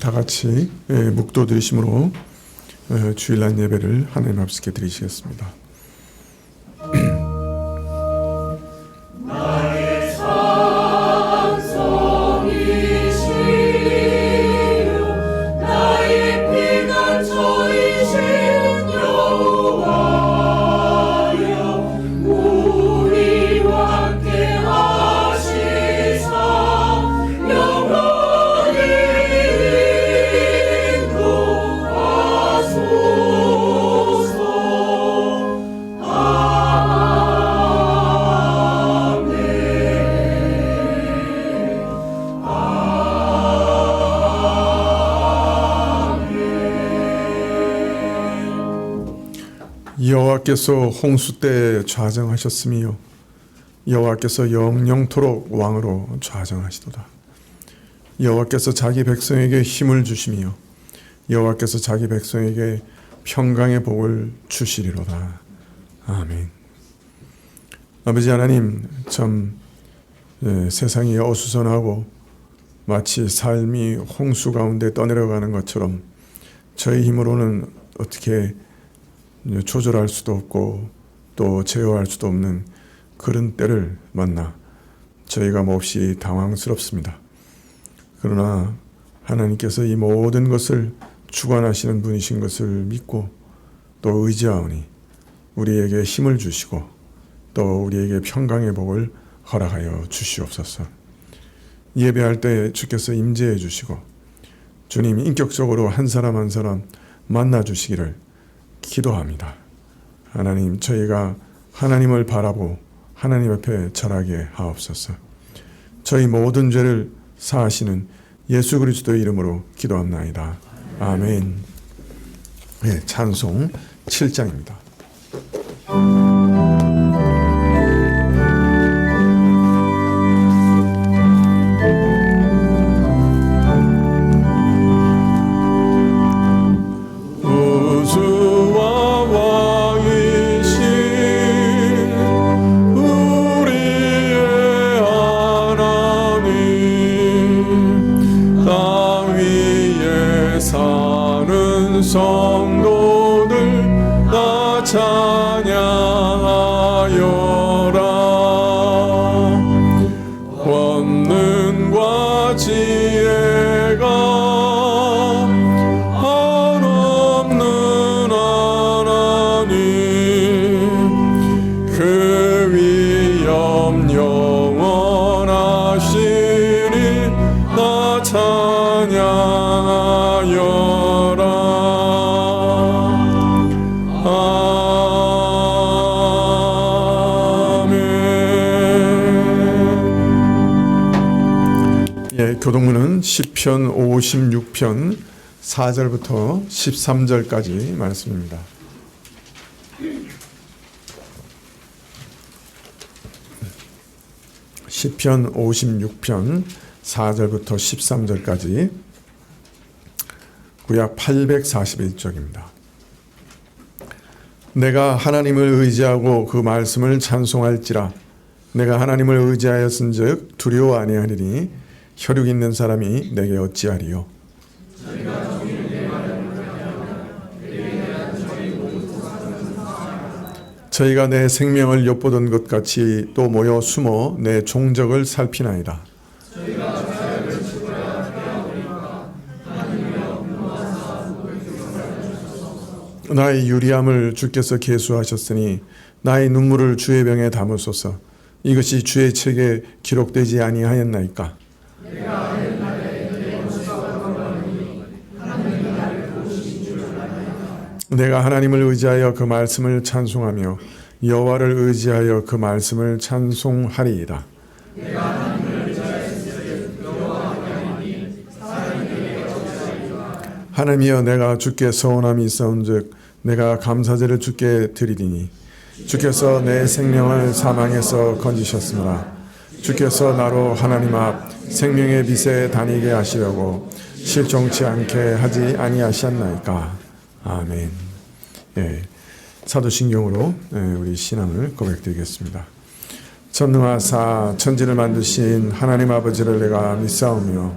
다 같이 묵도드리심으로 주일날 예배를 하나님 앞에 드리시겠습니다. 여호와께서 홍수 때 좌정하셨으며 여호와께서 영영토록 왕으로 좌정하시도다. 여호와께서 자기 백성에게 힘을 주시며 여호와께서 자기 백성에게 평강의 복을 주시리로다. 아멘. 아버지 하나님, 참 세상이 어수선하고 마치 삶이 홍수 가운데 떠내려가는 것처럼 저희 힘으로는 어떻게 조절할 수도 없고 또 제어할 수도 없는 그런 때를 만나 저희가 몹시 당황스럽습니다. 그러나 하나님께서 이 모든 것을 주관하시는 분이신 것을 믿고 또 의지하오니 우리에게 힘을 주시고 또 우리에게 평강의 복을 허락하여 주시옵소서. 예배할 때 주께서 임재해 주시고 주님 인격적으로 한 사람 한 사람 만나 주시기를 기도합니다. 하나님, 저희가 하나님을 바라보고 하나님 앞에 절하게 하옵소서. 저희 모든 죄를 사하시는 예수 그리스도의 이름으로 기도합나이다. 아멘. 찬송 7장입니다. 성도들 다 찬양하여라. 권능과 지혜가 한없는 하나님, 그 위엄 영원하시니 나 찬양하여라. 교동문은 시편 56편 4절부터 13절까지 말씀입니다. 시편 56편 4절부터 13절까지 구약 841쪽입니다. 내가 하나님을 의지하고 그 말씀을 찬송할지라. 내가 하나님을 의지하였은즉 두려워 아니하리니 혈육 있는 사람이 내게 어찌하리요. 저희가 내 생명을 엿보던 것 같이 또 모여 숨어 내 종적을 살피나이다. 나의 유리함을 주께서 계수하셨으니 나의 눈물을 주의 병에 담으소서. 이것이 주의 책에 기록되지 아니하였나이까. 내가 하나님을 의지하여 그 말씀을 찬송하며 여호와를 의지하여 그 말씀을 찬송하리이다. 하나님이여, 내가 주께 서원함이 있사온즉 내가 감사제를 주께 드리리니 주께서 내 생명을 사망에서 건지셨으므라. 주께서 나로 하나님 앞 생명의 빛에 다니게 하시려고 실종치 않게 하지 아니하셨나이까. 아멘. 사도신경으로 우리 신앙을 고백드리겠습니다. 전능하사 천지를 만드신 하나님 아버지를 내가 믿사오며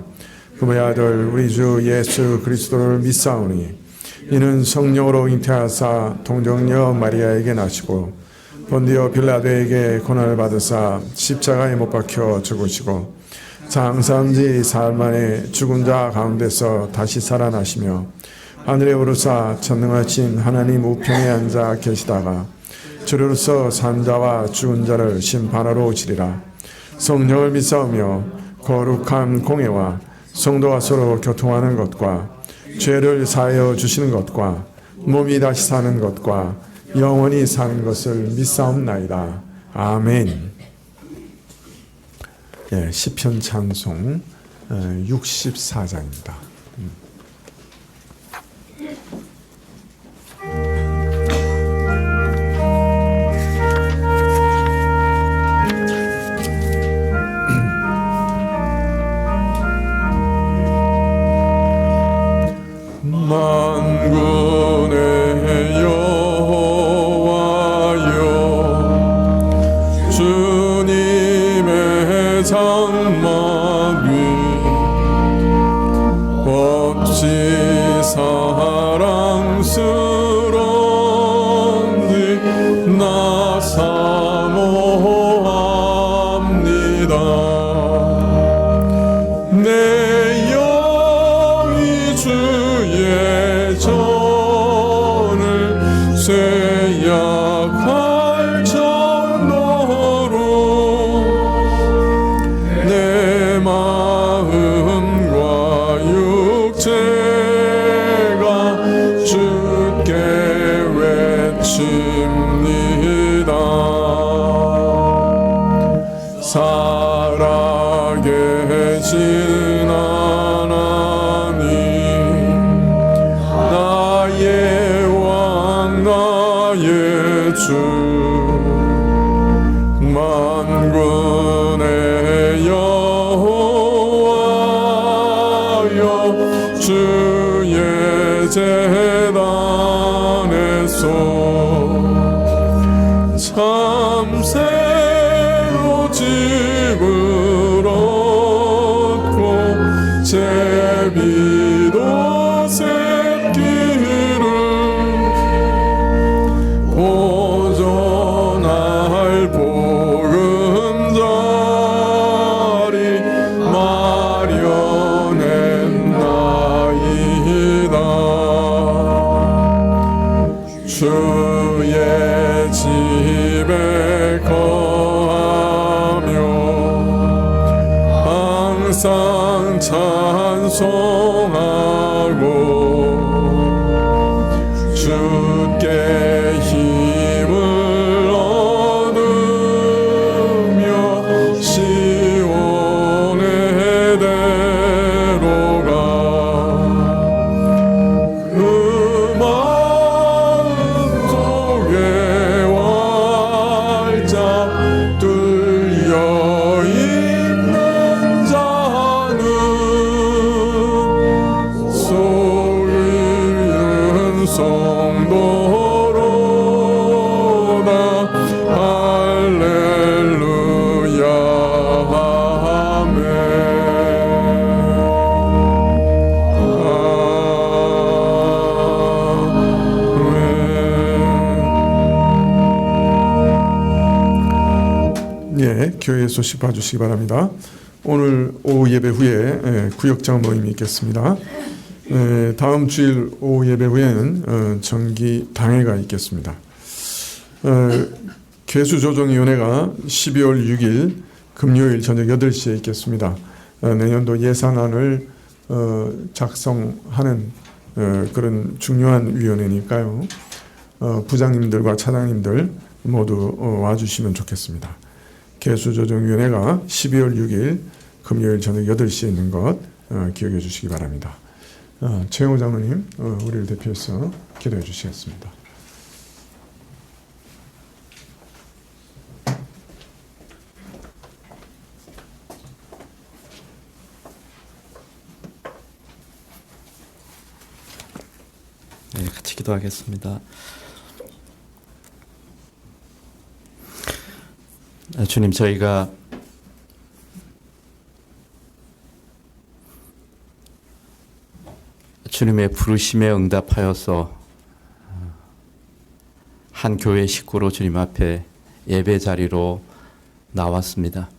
그의 아들 우리 주 예수 그리스도를 믿사오니 이는 성령으로 잉태하사 동정녀 마리아에게 나시고 본디오 빌라도에게 고난을 받으사 십자가에 못 박혀 죽으시고 장사한 지 사흘 만에 죽은 자 가운데서 다시 살아나시며 하늘에 오르사 전능하신 하나님 우편에 앉아 계시다가 주로서 산자와 죽은 자를 심판하러 오시리라. 성령을 믿사오며 거룩한 공회와 성도와 서로 교통하는 것과 죄를 사하여 주시는 것과 몸이 다시 사는 것과 영원히 사는 것을 믿사옵나이다. 아멘. 예, 시편 찬송 64장입니다. 만군의 여호와여 주님의 장막 위 어찌 사랑스러운지 나 사모합니다. 내 영이 주의 전을 쇠약할 정도로 내 마음과 육체가 주께 외칩니다. 살아계신 하나님 나의 왕 나의 주 만군의 여호와여 주의 제단에서 참새로 집을 얻고 제비도 새끼를 보존할 보금자리 마련했나이다. 주의 집에 거하며 항상 찬송하고 주께 힘을 얻으며 시온의 대로가 그 마음 속에 활짝 뚫려 있는 자는 속이는 성도로다. 할렐루야 아멘. 예, 교회 소식 봐주시기 바랍니다. 오늘 오후 예배 후에 구역장 모임이 있겠습니다. 다음 주일 오후 예배 후에는 정기 당회가 있겠습니다. 개수조정위원회가 12월 6일 금요일 저녁 8시에 있겠습니다. 내년도 예산안을 작성하는 그런 중요한 위원회니까요. 부장님들과 차장님들 모두 와주시면 좋겠습니다. 개수조정위원회가 12월 6일 금요일 저녁 8시에 있는 것 기억해 주시기 바랍니다. 최영호 장로님, 우리를 대표해서 기도해 주시겠습니다. 네, 같이 기도하겠습니다. 주님, 저희가 주님의 부르심에 응답하여서 한 교회 식구로 주님 앞에 예배 자리로 나왔습니다.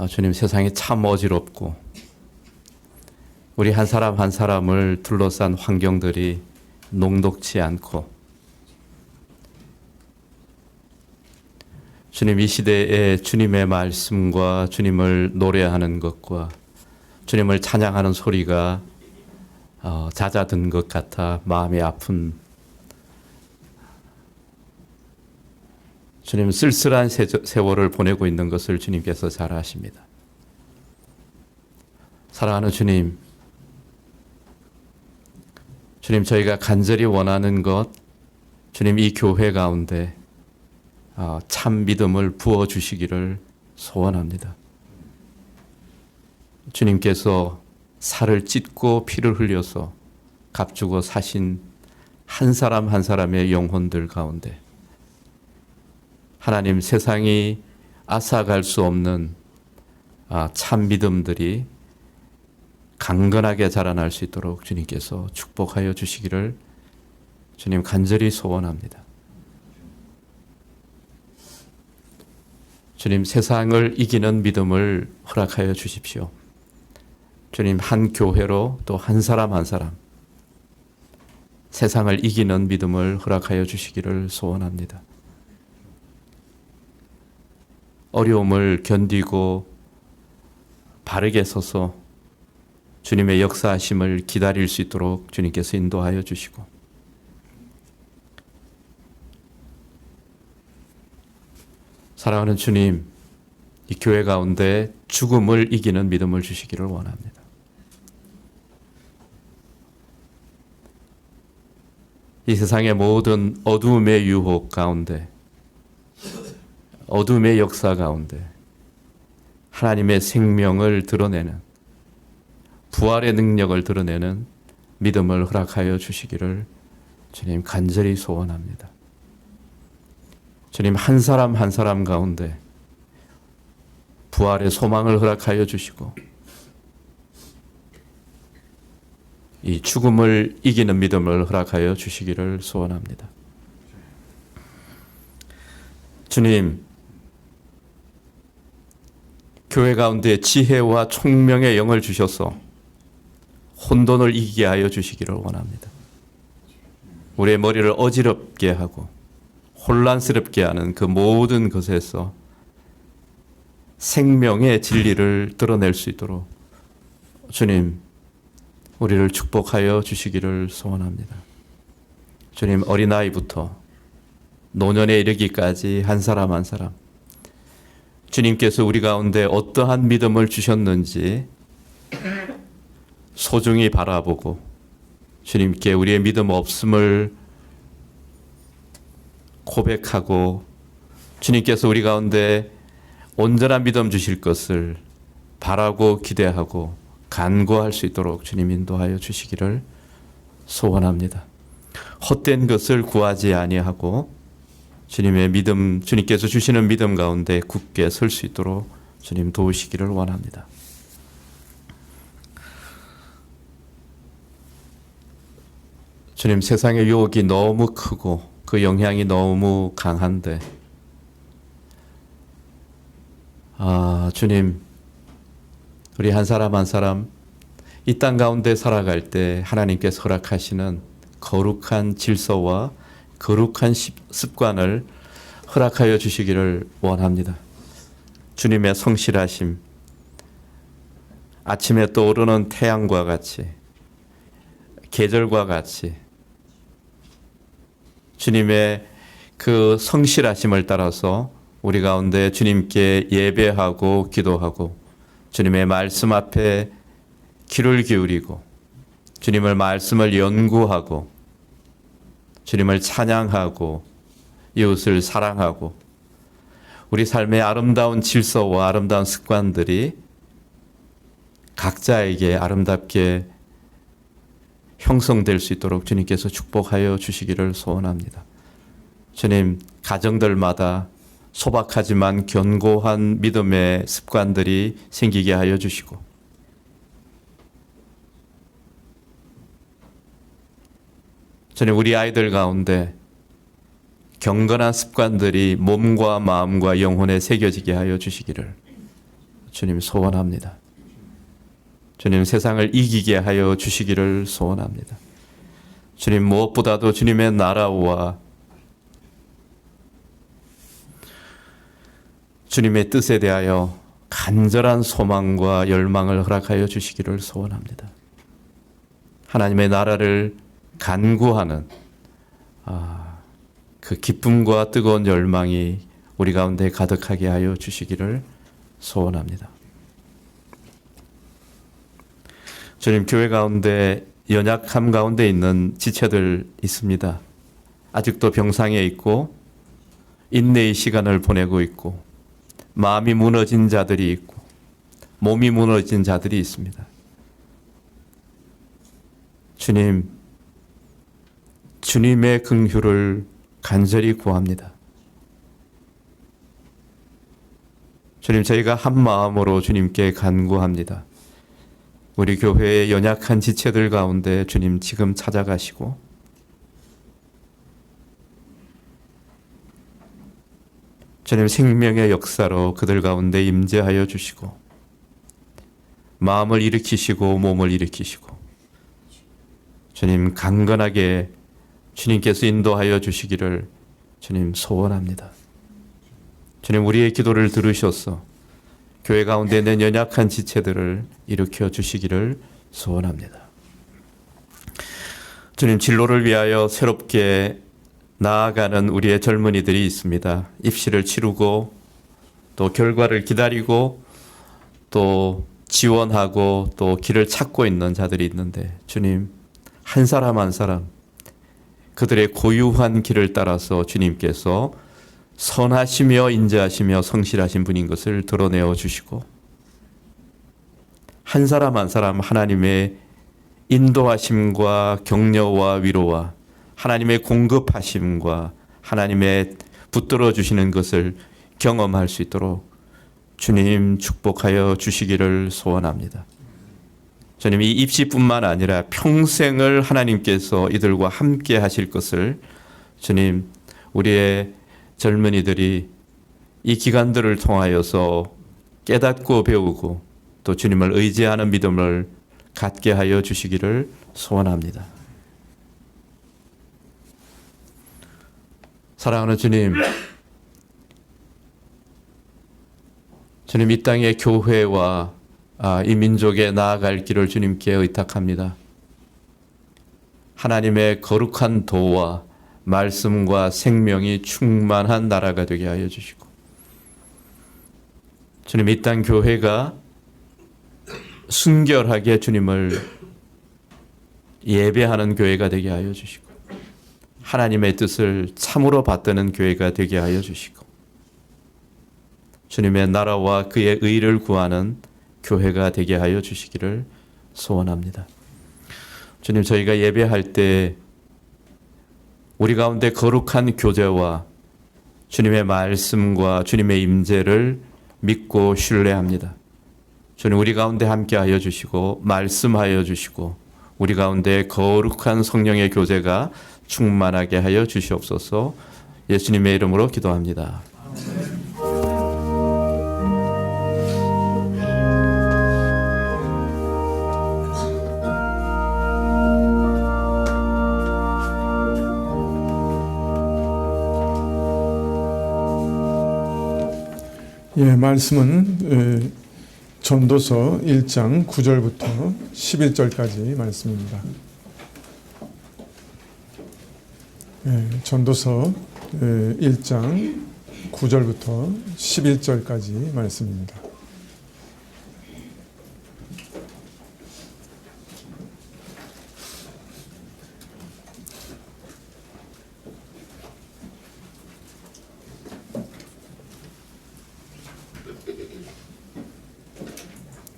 주님, 세상이 참 어지럽고 우리 한 사람 한 사람을 둘러싼 환경들이 녹록지 않고, 주님, 이 시대에 주님의 말씀과 주님을 노래하는 것과 주님을 찬양하는 소리가 잦아든 것 같아 마음이 아픈, 주님, 쓸쓸한 세월을 보내고 있는 것을 주님께서 잘 아십니다. 사랑하는 주님, 주님, 저희가 간절히 원하는 것, 주님, 이 교회 가운데 참 믿음을 부어주시기를 소원합니다. 주님께서 살을 찢고 피를 흘려서 값주고 사신 한 사람 한 사람의 영혼들 가운데 하나님, 세상이 앗아갈 수 없는 참 믿음들이 강건하게 자라날 수 있도록 주님께서 축복하여 주시기를 주님 간절히 소원합니다. 주님, 세상을 이기는 믿음을 허락하여 주십시오. 주님, 한 교회로 또 한 사람 한 사람 세상을 이기는 믿음을 허락하여 주시기를 소원합니다. 어려움을 견디고 바르게 서서 주님의 역사하심을 기다릴 수 있도록 주님께서 인도하여 주시고, 사랑하는 주님, 이 교회 가운데 죽음을 이기는 믿음을 주시기를 원합니다. 이 세상의 모든 어두움의 유혹 가운데, 어둠의 역사 가운데 하나님의 생명을 드러내는, 부활의 능력을 드러내는 믿음을 허락하여 주시기를 주님 간절히 소원합니다. 주님, 한 사람 한 사람 가운데 부활의 소망을 허락하여 주시고 이 죽음을 이기는 믿음을 허락하여 주시기를 소원합니다. 주님, 교회 가운데 지혜와 총명의 영을 주셔서 혼돈을 이기게 하여 주시기를 원합니다. 우리의 머리를 어지럽게 하고 혼란스럽게 하는 그 모든 것에서 생명의 진리를 드러낼 수 있도록 주님, 우리를 축복하여 주시기를 소원합니다. 주님, 어린아이부터 노년에 이르기까지 한 사람 한 사람 주님께서 우리 가운데 어떠한 믿음을 주셨는지 소중히 바라보고 주님께 우리의 믿음 없음을 고백하고 주님께서 우리 가운데 온전한 믿음 주실 것을 바라고 기대하고 간구할 수 있도록 주님 인도하여 주시기를 소원합니다. 헛된 것을 구하지 아니하고 주님의 믿음, 주님께서 주시는 믿음 가운데 굳게 설 수 있도록 주님 도우시기를 원합니다. 주님, 세상의 유혹이 너무 크고 그 영향이 너무 강한데 주님, 우리 한 사람 한 사람 이 땅 가운데 살아갈 때 하나님께서 허락하시는 거룩한 질서와 거룩한 습관을 허락하여 주시기를 원합니다. 주님의 성실하심, 아침에 떠오르는 태양과 같이, 계절과 같이 주님의 그 성실하심을 따라서 우리 가운데 주님께 예배하고 기도하고 주님의 말씀 앞에 귀를 기울이고 주님의 말씀을 연구하고 주님을 찬양하고 이웃을 사랑하고 우리 삶의 아름다운 질서와 아름다운 습관들이 각자에게 아름답게 형성될 수 있도록 주님께서 축복하여 주시기를 소원합니다. 주님, 가정들마다 소박하지만 견고한 믿음의 습관들이 생기게 하여 주시고 주님, 우리 아이들 가운데 경건한 습관들이 몸과 마음과 영혼에 새겨지게 하여 주시기를 주님 소원합니다. 주님, 세상을 이기게 하여 주시기를 소원합니다. 주님, 무엇보다도 주님의 나라와 주님의 뜻에 대하여 간절한 소망과 열망을 허락하여 주시기를 소원합니다. 하나님의 나라를 간구하는 그 기쁨과 뜨거운 열망이 우리 가운데 가득하게 하여 주시기를 소원합니다. 주님, 교회 가운데 연약함 가운데 있는 지체들 있습니다. 아직도 병상에 있고 인내의 시간을 보내고 있고 마음이 무너진 자들이 있고 몸이 무너진 자들이 있습니다. 주님, 주님의 긍휼을 간절히 구합니다. 주님, 저희가 한 마음으로 주님께 간구합니다. 우리 교회의 연약한 지체들 가운데 주님 지금 찾아가시고 주님 생명의 역사로 그들 가운데 임재하여 주시고 마음을 일으키시고 몸을 일으키시고 주님 강건하게 주님께서 인도하여 주시기를 주님 소원합니다. 주님, 우리의 기도를 들으셔서 교회 가운데 있는 연약한 지체들을 일으켜 주시기를 소원합니다. 주님, 진로를 위하여 새롭게 나아가는 우리의 젊은이들이 있습니다. 입시를 치르고 또 결과를 기다리고 또 지원하고 또 길을 찾고 있는 자들이 있는데 주님, 한 사람 한 사람 그들의 고유한 길을 따라서 주님께서 선하시며 인자하시며 성실하신 분인 것을 드러내어 주시고 한 사람 한 사람 하나님의 인도하심과 격려와 위로와 하나님의 공급하심과 하나님의 붙들어 주시는 것을 경험할 수 있도록 주님 축복하여 주시기를 소원합니다. 주님, 이 입시뿐만 아니라 평생을 하나님께서 이들과 함께 하실 것을 주님, 우리의 젊은이들이 이 기간들을 통하여서 깨닫고 배우고 또 주님을 의지하는 믿음을 갖게 하여 주시기를 소원합니다. 사랑하는 주님, 주님, 이 땅의 교회와 이 민족에 나아갈 길을 주님께 의탁합니다. 하나님의 거룩한 도와 말씀과 생명이 충만한 나라가 되게 하여 주시고 주님, 이 땅 교회가 순결하게 주님을 예배하는 교회가 되게 하여 주시고 하나님의 뜻을 참으로 받드는 교회가 되게 하여 주시고 주님의 나라와 그의 의를 구하는 교회가 되게 하여 주시기를 소원합니다. 주님, 저희가 예배할 때 우리 가운데 거룩한 교제와 주님의 말씀과 주님의 임재를 믿고 신뢰합니다. 주님, 우리 가운데 함께하여 주시고 말씀하여 주시고 우리 가운데 거룩한 성령의 교제가 충만하게 하여 주시옵소서. 예수님의 이름으로 기도합니다. 예, 말씀은 전도서 1장 9절부터 11절까지 말씀입니다. 예, 전도서 1장 9절부터 11절까지 말씀입니다.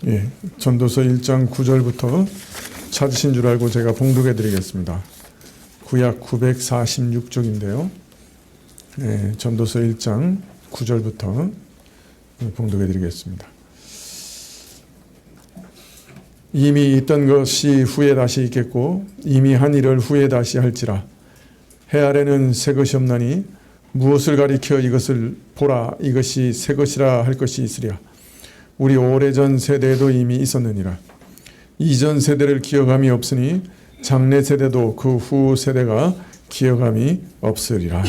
예, 전도서 1장 9절부터 찾으신 줄 알고 제가 봉독해 드리겠습니다. 구약 946쪽인데요. 예, 전도서 1장 9절부터 봉독해 드리겠습니다. 이미 있던 것이 후에 다시 있겠고 이미 한 일을 후에 다시 할지라. 해 아래는 새 것이 없나니 무엇을 가리켜 이것을 보라 이것이 새 것이라 할 것이 있으랴. 우리 오래전 세대에도 이미 있었느니라. 이전 세대를 기억함이 없으니 장래 세대도 그 후 세대가 기억함이 없으리라.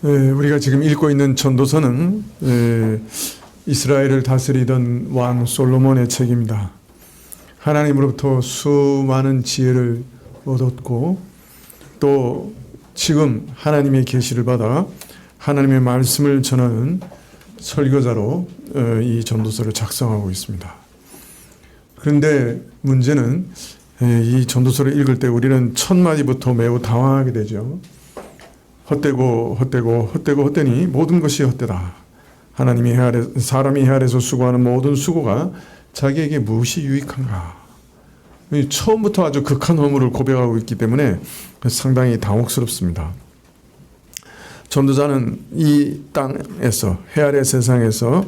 우리가 지금 읽고 있는 전도서는 이스라엘을 다스리던 왕 솔로몬의 책입니다. 하나님으로부터 수많은 지혜를 얻었고 또 지금 하나님의 계시를 받아 하나님의 말씀을 전하는 설교자로 이 전도서를 작성하고 있습니다. 그런데 문제는 이 전도서를 읽을 때 우리는 첫 마디부터 매우 당황하게 되죠. 헛되니 모든 것이 헛되다. 사람이 해 아래서 수고하는 모든 수고가 자기에게 무엇이 유익한가. 처음부터 아주 극한 허물을 고백하고 있기 때문에 상당히 당혹스럽습니다. 전도자는 이 땅에서, 해 아래 세상에서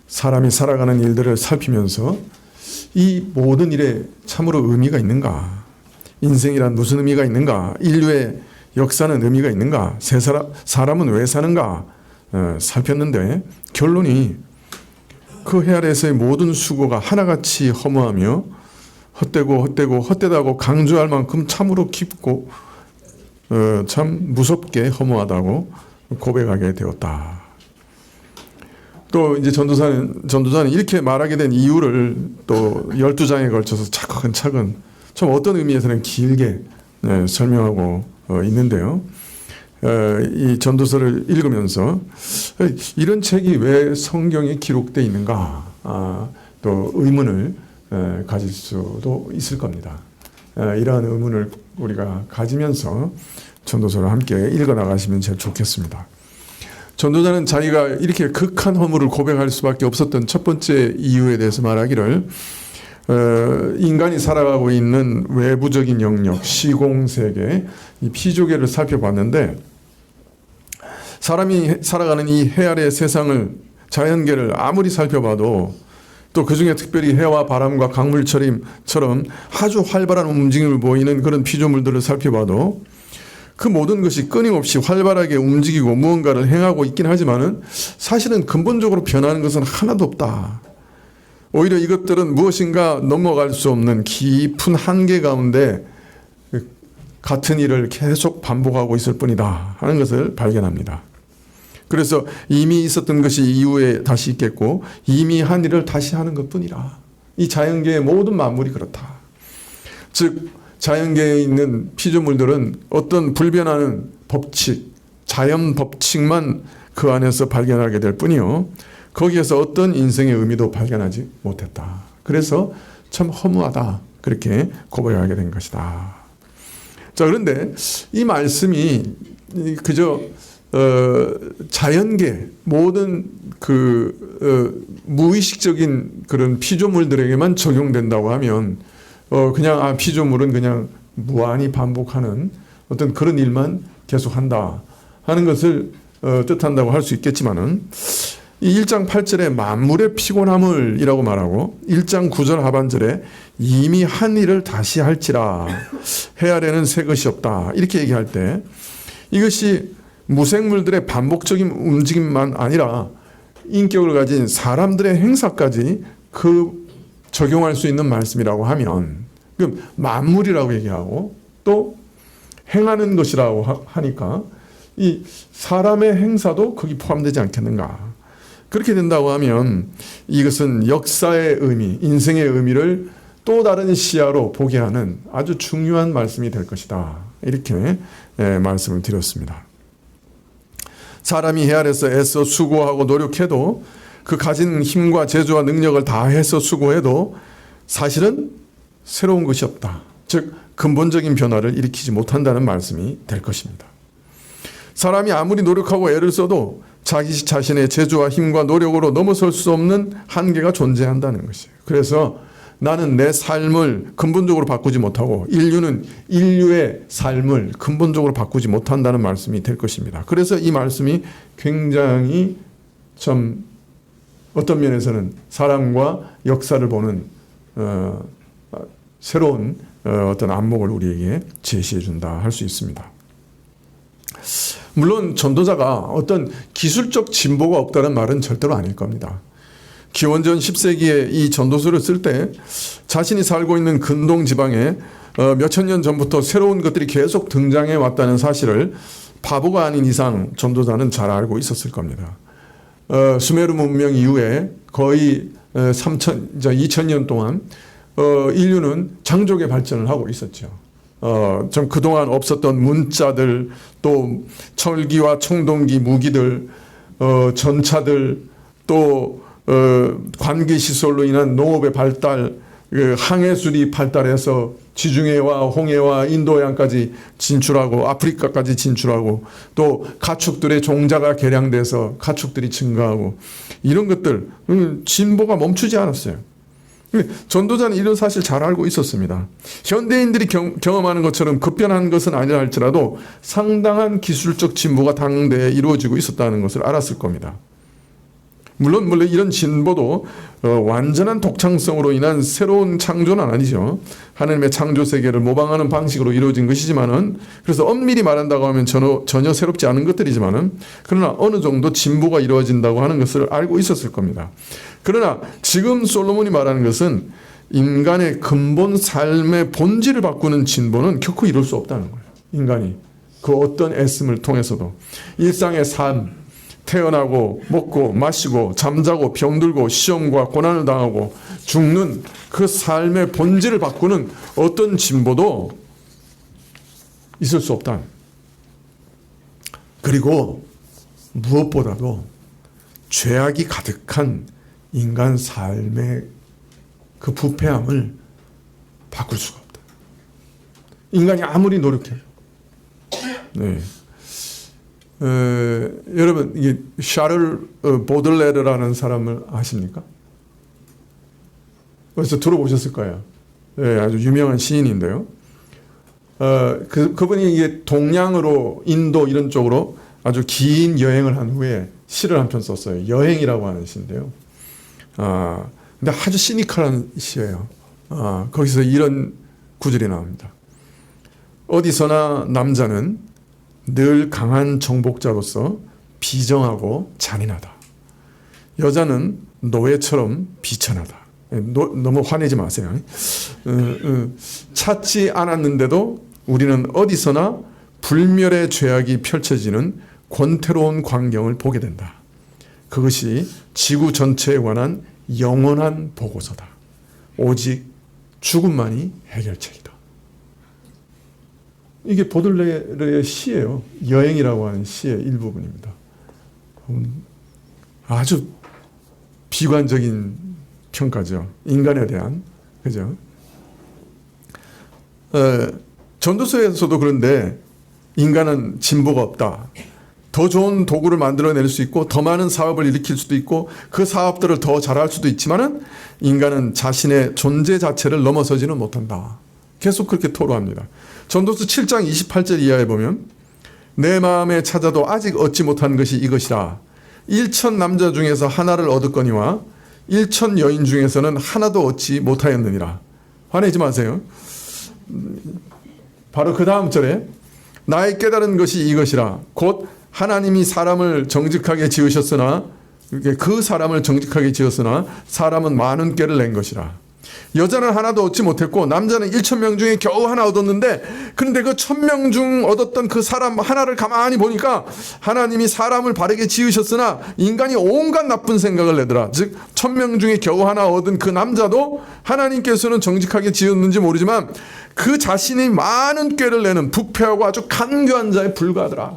사람이 살아가는 일들을 살피면서 이 모든 일에 참으로 의미가 있는가? 인생이란 무슨 의미가 있는가? 인류의 역사는 의미가 있는가? 사람은 왜 사는가? 살폈는데 결론이 그 해 아래에서의 모든 수고가 하나같이 허무하며 헛되다고 강조할 만큼 참으로 깊고 참 무섭게 허무하다고 고백하게 되었다. 또 이제 전도사는 이렇게 말하게 된 이유를 또 12장에 걸쳐서 차근차근 좀 어떤 의미에서는 길게 설명하고 있는데요. 이 전도서를 읽으면서 이런 책이 왜 성경에 기록되어 있는가 또 의문을 가질 수도 있을 겁니다. 이러한 의문을 우리가 가지면서 전도서를 함께 읽어나가시면 제일 좋겠습니다. 전도자는 자기가 이렇게 극한 허물을 고백할 수밖에 없었던 첫 번째 이유에 대해서 말하기를 인간이 살아가고 있는 외부적인 영역, 시공세계, 이 피조계를 살펴봤는데 사람이 살아가는 이 해 아래 세상을, 자연계를 아무리 살펴봐도 또 그중에 특별히 해와 바람과 강물처럼 아주 활발한 움직임을 보이는 그런 피조물들을 살펴봐도 그 모든 것이 끊임없이 활발하게 움직이고 무언가를 행하고 있긴 하지만은 사실은 근본적으로 변하는 것은 하나도 없다. 오히려 이것들은 무엇인가 넘어갈 수 없는 깊은 한계 가운데 같은 일을 계속 반복하고 있을 뿐이다 하는 것을 발견합니다. 그래서 이미 있었던 것이 이후에 다시 있겠고 이미 한 일을 다시 하는 것뿐이라. 이 자연계의 모든 만물이 그렇다. 즉 자연계에 있는 피조물들은 어떤 불변하는 법칙, 자연 법칙만 그 안에서 발견하게 될 뿐이요. 거기에서 어떤 인생의 의미도 발견하지 못했다. 그래서 참 허무하다. 그렇게 고백하게 된 것이다. 자, 그런데 이 말씀이 그저 자연계 모든 무의식적인 그런 피조물들에게만 적용된다고 하면 그냥 피조물은 그냥 무한히 반복하는 어떤 그런 일만 계속한다 하는 것을 뜻한다고 할 수 있겠지만은 이 1장 8절에 만물의 피곤함을이라고 말하고 1장 9절 하반절에 이미 한 일을 다시 할지라 해 아래는 새 것이 없다 이렇게 얘기할 때 이것이 무생물들의 반복적인 움직임만 아니라 인격을 가진 사람들의 행사까지 적용할 수 있는 말씀이라고 하면 그럼 만물이라고 얘기하고 또 행하는 것이라고 하니까 이 사람의 행사도 거기 포함되지 않겠는가. 그렇게 된다고 하면 이것은 역사의 의미, 인생의 의미를 또 다른 시야로 보게 하는 아주 중요한 말씀이 될 것이다. 이렇게 말씀을 드렸습니다. 사람이 해 아래서 애써 수고하고 노력해도 그 가진 힘과 재주와 능력을 다해서 수고해도 사실은 새로운 것이 없다. 즉 근본적인 변화를 일으키지 못한다는 말씀이 될 것입니다. 사람이 아무리 노력하고 애를 써도 자기 자신의 재주와 힘과 노력으로 넘어설 수 없는 한계가 존재한다는 것이에요. 그래서 나는 내 삶을 근본적으로 바꾸지 못하고 인류는 인류의 삶을 근본적으로 바꾸지 못한다는 말씀이 될 것입니다. 그래서 이 말씀이 굉장히 좀 어떤 면에서는 사람과 역사를 보는 새로운 어떤 안목을 우리에게 제시해 준다 할 수 있습니다. 물론 전도자가 어떤 기술적 진보가 없다는 말은 절대로 아닐 겁니다. 기원전 10세기에 이 전도서를 쓸 때 자신이 살고 있는 근동 지방에 몇천 년 전부터 새로운 것들이 계속 등장해 왔다는 사실을 바보가 아닌 이상 전도자는 잘 알고 있었을 겁니다. 수메르 문명 이후에 거의 2000년 동안 인류는 장족의 발전을 하고 있었죠. 좀 그동안 없었던 문자들, 또 철기와 청동기 무기들, 전차들, 또 관계 시설로 인한 농업의 발달, 항해술이 발달해서 지중해와 홍해와 인도양까지 진출하고 아프리카까지 진출하고 또 가축들의 종자가 개량돼서 가축들이 증가하고 이런 것들 진보가 멈추지 않았어요. 전도자는 이런 사실 잘 알고 있었습니다. 현대인들이 경험하는 것처럼 급변한 것은 아니라 할지라도 상당한 기술적 진보가 당대에 이루어지고 있었다는 것을 알았을 겁니다. 물론 이런 진보도 완전한 독창성으로 인한 새로운 창조는 아니죠. 하나님의 창조 세계를 모방하는 방식으로 이루어진 것이지만은, 그래서 엄밀히 말한다고 하면 전혀 새롭지 않은 것들이지만은, 그러나 어느 정도 진보가 이루어진다고 하는 것을 알고 있었을 겁니다. 그러나 지금 솔로몬이 말하는 것은 인간의 근본 삶의 본질을 바꾸는 진보는 결코 이룰 수 없다는 거예요. 인간이 그 어떤 애씀을 통해서도 일상의 삶, 태어나고 먹고 마시고 잠자고 병들고 시험과 고난을 당하고 죽는 그 삶의 본질을 바꾸는 어떤 진보도 있을 수 없다. 그리고 무엇보다도 죄악이 가득한 인간 삶의 그 부패함을 바꿀 수가 없다. 인간이 아무리 노력해요. 네. 여러분, 이게 샤를 보들레르라는 사람을 아십니까? 벌써 들어보셨을 거예요. 네, 아주 유명한 시인인데요. 그분이 이게 동양으로 인도 이런 쪽으로 아주 긴 여행을 한 후에 시를 한 편 썼어요. 여행이라고 하는 시인데요. 근데 아주 시니컬한 시예요. 거기서 이런 구절이 나옵니다. 어디서나 남자는 늘 강한 정복자로서 비정하고 잔인하다. 여자는 노예처럼 비천하다. 너무 화내지 마세요. 찾지 않았는데도 우리는 어디서나 불멸의 죄악이 펼쳐지는 권태로운 광경을 보게 된다. 그것이 지구 전체에 관한 영원한 보고서다. 오직 죽음만이 해결책이다. 이게 보들레르의 시예요. 여행이라고 하는 시의 일부분입니다. 아주 비관적인 평가죠. 인간에 대한. 그죠? 전도서에서도 그런데 인간은 진보가 없다. 더 좋은 도구를 만들어낼 수 있고 더 많은 사업을 일으킬 수도 있고 그 사업들을 더 잘할 수도 있지만은 인간은 자신의 존재 자체를 넘어서지는 못한다. 계속 그렇게 토로합니다. 전도서 7장 28절 이하에 보면 내 마음에 찾아도 아직 얻지 못한 것이 이것이라. 1천 남자 중에서 하나를 얻었거니와 1천 여인 중에서는 하나도 얻지 못하였느니라. 화내지 마세요. 바로 그 다음 절에 나의 깨달은 것이 이것이라. 곧 하나님이 사람을 정직하게 지으셨으나 그 사람을 정직하게 지었으나 사람은 많은 꾀를 낸 것이라. 여자는 하나도 얻지 못했고 남자는 1,000명 중에 겨우 하나 얻었는데, 그런데 그 1,000명 중 얻었던 그 사람 하나를 가만히 보니까 하나님이 사람을 바르게 지으셨으나 인간이 온갖 나쁜 생각을 내더라. 즉 1,000명 중에 겨우 하나 얻은 그 남자도 하나님께서는 정직하게 지었는지 모르지만 그 자신이 많은 꾀를 내는 부패하고 아주 간교한 자에 불과하더라.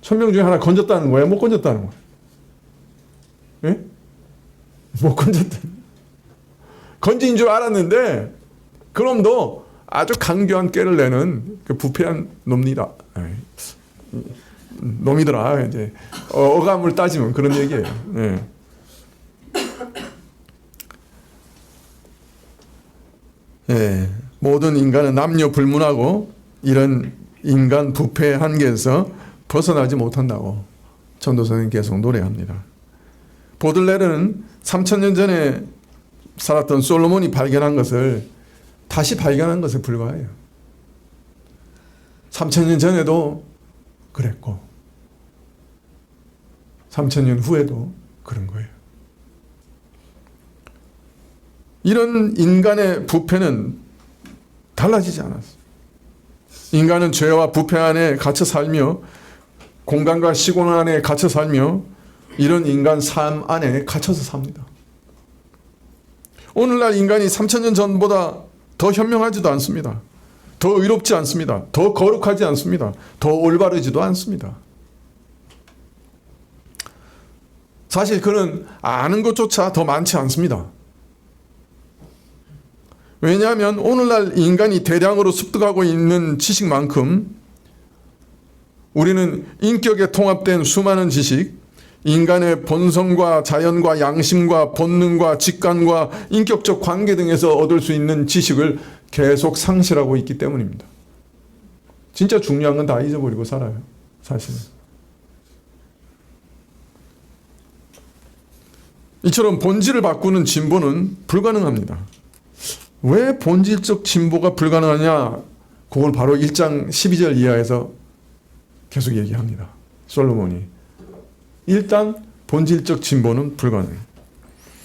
1,000명 중에 하나 건졌다는 거예요? 못 건졌다는 거예요? 예? 못 건졌다. 건진 줄 알았는데 그놈도 아주 간교한 꾀를 내는 그 부패한 놈이더라. 이제 어감을 따지면 그런 얘기예요. 네. 네. 모든 인간은 남녀 불문하고 이런 인간 부패의 한계에서 벗어나지 못한다고 전도서는 계속 노래합니다. 보들레르는 3,000년 전에 살았던 솔로몬이 발견한 것을 다시 발견한 것에 불과해요. 3,000년 전에도 그랬고 3,000년 후에도 그런 거예요. 이런 인간의 부패는 달라지지 않았어요. 인간은 죄와 부패 안에 갇혀 살며 공간과 시공 안에 갇혀 살며 이런 인간 삶 안에 갇혀서 삽니다. 오늘날 인간이 3000년 전보다 더 현명하지도 않습니다. 더 의롭지 않습니다. 더 거룩하지 않습니다. 더 올바르지도 않습니다. 사실 그는 아는 것조차 더 많지 않습니다. 왜냐하면 오늘날 인간이 대량으로 습득하고 있는 지식만큼 우리는 인격에 통합된 수많은 지식, 인간의 본성과 자연과 양심과 본능과 직관과 인격적 관계 등에서 얻을 수 있는 지식을 계속 상실하고 있기 때문입니다. 진짜 중요한 건 다 잊어버리고 살아요. 사실은. 이처럼 본질을 바꾸는 진보는 불가능합니다. 왜 본질적 진보가 불가능하냐? 그걸 바로 1장 12절 이하에서 계속 얘기합니다. 솔로몬이. 일단 본질적 진보는 불가능해요.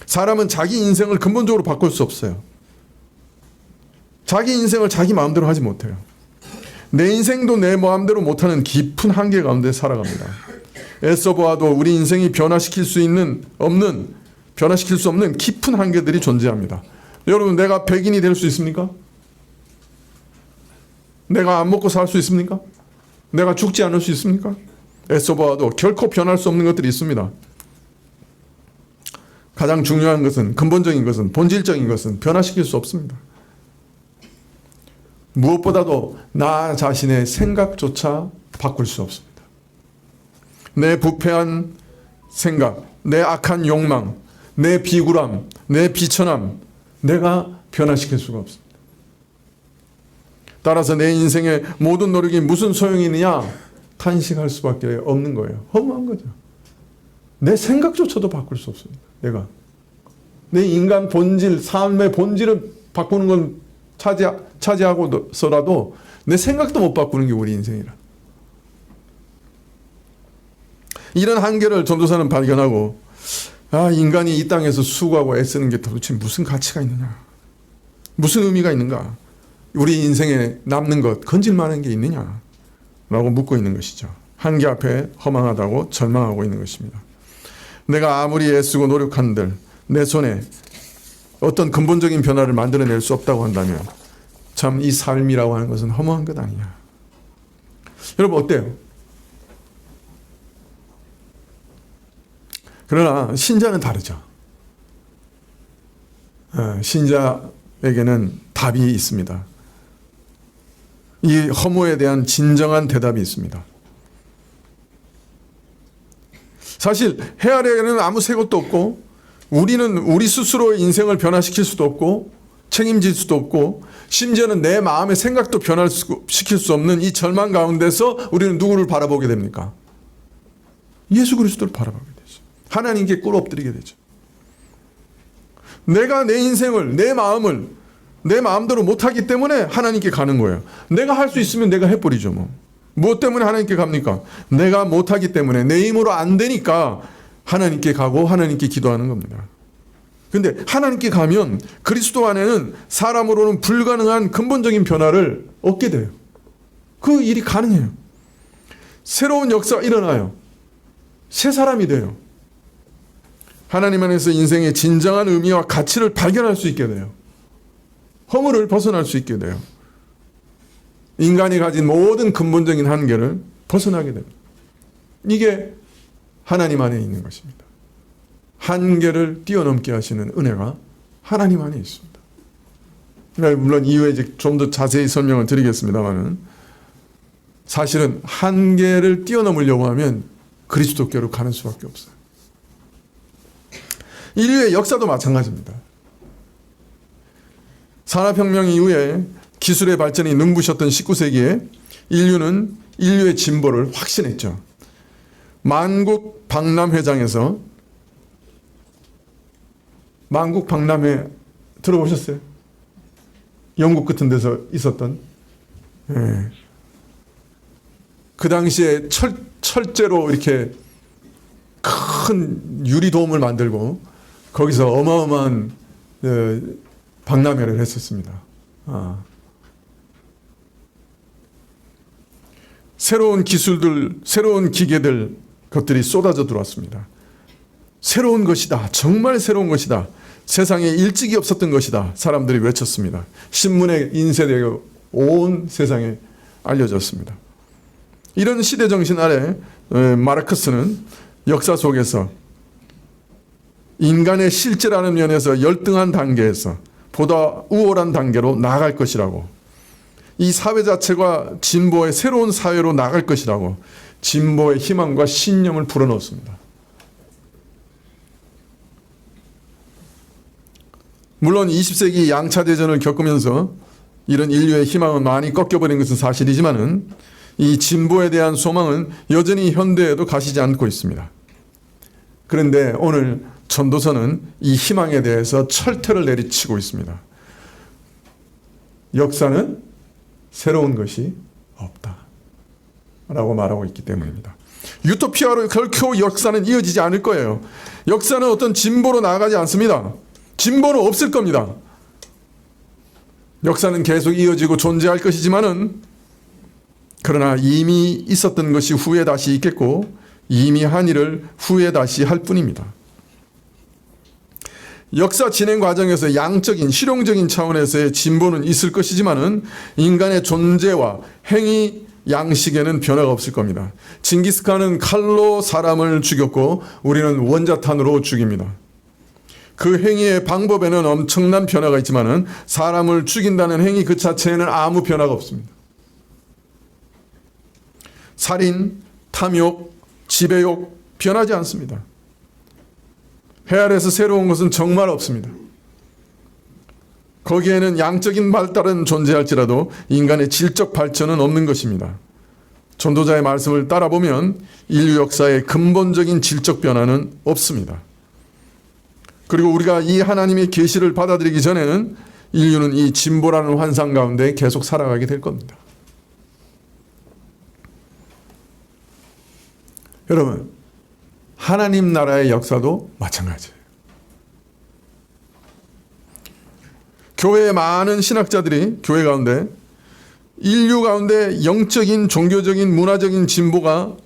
사람은 자기 인생을 근본적으로 바꿀 수 없어요. 자기 인생을 자기 마음대로 하지 못해요. 내 인생도 내 마음대로 못하는 깊은 한계 가운데 살아갑니다. 애써 보아도 우리 인생이 변화시킬 수 없는 깊은 한계들이 존재합니다. 여러분, 내가 백인이 될 수 있습니까? 내가 안 먹고 살 수 있습니까? 내가 죽지 않을 수 있습니까? 애써 보아도 결코 변할 수 없는 것들이 있습니다. 가장 중요한 것은, 근본적인 것은, 본질적인 것은 변화시킬 수 없습니다. 무엇보다도 나 자신의 생각조차 바꿀 수 없습니다. 내 부패한 생각, 내 악한 욕망, 내 비굴함, 내 비천함, 내가 변화시킬 수가 없습니다. 따라서 내 인생의 모든 노력이 무슨 소용이 있느냐? 탄식할 수밖에 없는 거예요. 허무한 거죠. 내 생각조차도 바꿀 수 없습니다. 내가. 내 인간 본질, 삶의 본질을 바꾸는 건 차지하고서라도 내 생각도 못 바꾸는 게 우리 인생이라. 이런 한계를 전도사는 발견하고, 인간이 이 땅에서 수고하고 애쓰는 게 도대체 무슨 가치가 있느냐? 무슨 의미가 있는가? 우리 인생에 남는 것, 건질만한 게 있느냐? 라고 묻고 있는 것이죠. 한계 앞에 허망하다고 절망하고 있는 것입니다. 내가 아무리 애쓰고 노력한들 내 손에 어떤 근본적인 변화를 만들어낼 수 없다고 한다면 참 이 삶이라고 하는 것은 허무한 것 아니냐. 여러분 어때요? 그러나 신자는 다르죠. 신자에게는 답이 있습니다. 이 허무에 대한 진정한 대답이 있습니다. 사실 헤아려는 아무 새 것도 없고 우리는 우리 스스로의 인생을 변화시킬 수도 없고 책임질 수도 없고 심지어는 내 마음의 생각도 변화시킬 수 없는 이 절망 가운데서 우리는 누구를 바라보게 됩니까? 예수 그리스도를 바라보게 되죠. 하나님께 꿇어 엎드리게 되죠. 내가 내 인생을, 내 마음을 내 마음대로 못하기 때문에 하나님께 가는 거예요. 내가 할 수 있으면 내가 해버리죠. 무엇 때문에 하나님께 갑니까? 내가 못하기 때문에, 내 힘으로 안 되니까 하나님께 가고 하나님께 기도하는 겁니다. 근데 하나님께 가면 그리스도 안에는 사람으로는 불가능한 근본적인 변화를 얻게 돼요. 그 일이 가능해요. 새로운 역사가 일어나요. 새 사람이 돼요. 하나님 안에서 인생의 진정한 의미와 가치를 발견할 수 있게 돼요. 허물을 벗어날 수 있게 돼요. 인간이 가진 모든 근본적인 한계를 벗어나게 됩니다. 이게 하나님 안에 있는 것입니다. 한계를 뛰어넘게 하시는 은혜가 하나님 안에 있습니다. 물론 이후에 좀 더 자세히 설명을 드리겠습니다만은 사실은 한계를 뛰어넘으려고 하면 그리스도께로 가는 수밖에 없어요. 인류의 역사도 마찬가지입니다. 산업혁명 이후에 기술의 발전이 눈부셨던 19세기에 인류의 진보를 확신했죠. 만국 박람회장에서 만국 박람회 들어보셨어요? 영국 같은 데서 있었던. 그 당시에 철제로 이렇게 큰 유리돔을 만들고 거기서 어마어마한 박람회를 했었습니다. 새로운 기술들, 새로운 기계들, 것들이 쏟아져 들어왔습니다. 새로운 것이다. 정말 새로운 것이다. 세상에 일찍이 없었던 것이다. 사람들이 외쳤습니다. 신문에 인쇄되어 온 세상에 알려졌습니다. 이런 시대 정신 아래 마르크스는 역사 속에서 인간의 실제라는 면에서 열등한 단계에서 보다 우월한 단계로 나아갈 것이라고, 이 사회 자체가 진보의 새로운 사회로 나갈 것이라고 진보의 희망과 신념을 불어넣습니다. 물론 20세기 양차 대전을 겪으면서 이런 인류의 희망은 많이 꺾여버린 것은 사실이지만은 이 진보에 대한 소망은 여전히 현대에도 가시지 않고 있습니다. 그런데 오늘 전도서는 이 희망에 대해서 철퇴를 내리치고 있습니다. 역사는 새로운 것이 없다 라고 말하고 있기 때문입니다. 유토피아로 결코 역사는 이어지지 않을 거예요. 역사는 어떤 진보로 나아가지 않습니다. 진보는 없을 겁니다. 역사는 계속 이어지고 존재할 것이지만은, 그러나 이미 있었던 것이 후에 다시 있겠고 이미 한 일을 후에 다시 할 뿐입니다. 역사 진행 과정에서 양적인 실용적인 차원에서의 진보는 있을 것이지만은 인간의 존재와 행위 양식에는 변화가 없을 겁니다. 징기스칸은 칼로 사람을 죽였고 우리는 원자탄으로 죽입니다. 그 행위의 방법에는 엄청난 변화가 있지만은 사람을 죽인다는 행위 그 자체에는 아무 변화가 없습니다. 살인, 탐욕, 지배욕 변하지 않습니다. 해 아래에서 새로운 것은 정말 없습니다. 거기에는 양적인 발달은 존재할지라도 인간의 질적 발전은 없는 것입니다. 전도자의 말씀을 따라보면 인류 역사의 근본적인 질적 변화는 없습니다. 그리고 우리가 이 하나님의 계시를 받아들이기 전에는 인류는 이 진보라는 환상 가운데 계속 살아가게 될 겁니다. 여러분, 하나님 나라의 역사도 마찬가지예요. 교회의 많은 신학자들이 교회 가운데 인류 가운데 영적인, 종교적인, 문화적인 진보가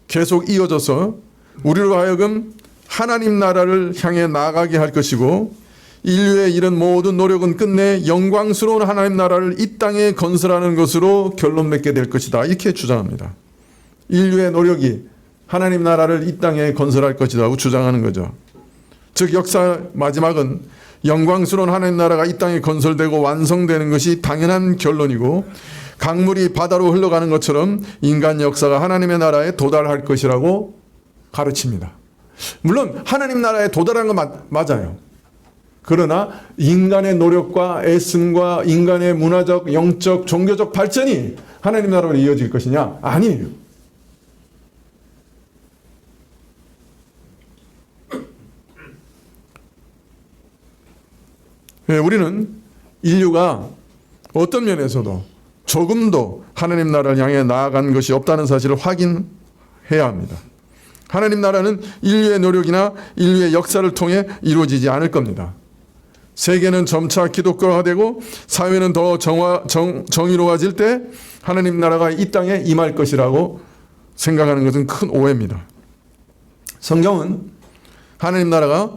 계속 이어져서 우리로 하여금 하나님 나라를 향해 나아가게 할 것이고, 인류의 이런 모든 노력은 끝내 영광스러운 하나님 나라를 이 땅에 건설하는 것으로 결론 맺게 될 것이다, 이렇게 주장합니다. 인류의 노력이 하나님 나라를 이 땅에 건설할 것이라고 주장하는 거죠. 즉 역사 마지막은 영광스러운 하나님 나라가 이 땅에 건설되고 완성되는 것이 당연한 결론이고, 강물이 바다로 흘러가는 것처럼 인간 역사가 하나님의 나라에 도달할 것이라고 가르칩니다. 물론 하나님 나라에 도달한 건 맞아요. 그러나 인간의 노력과 애씀과 인간의 문화적, 영적, 종교적 발전이 하나님 나라로 이어질 것이냐? 아니에요. 우리는 인류가 어떤 면에서도 조금도 하나님 나라를 향해 나아간 것이 없다는 사실을 확인해야 합니다. 하나님 나라는 인류의 노력이나 인류의 역사를 통해 이루어지지 않을 겁니다. 세계는 점차 기독교화되고 사회는 더 정의로워질 때 하나님 나라가 이 땅에 임할 것이라고 생각하는 것은 큰 오해입니다. 성경은 하나님 나라가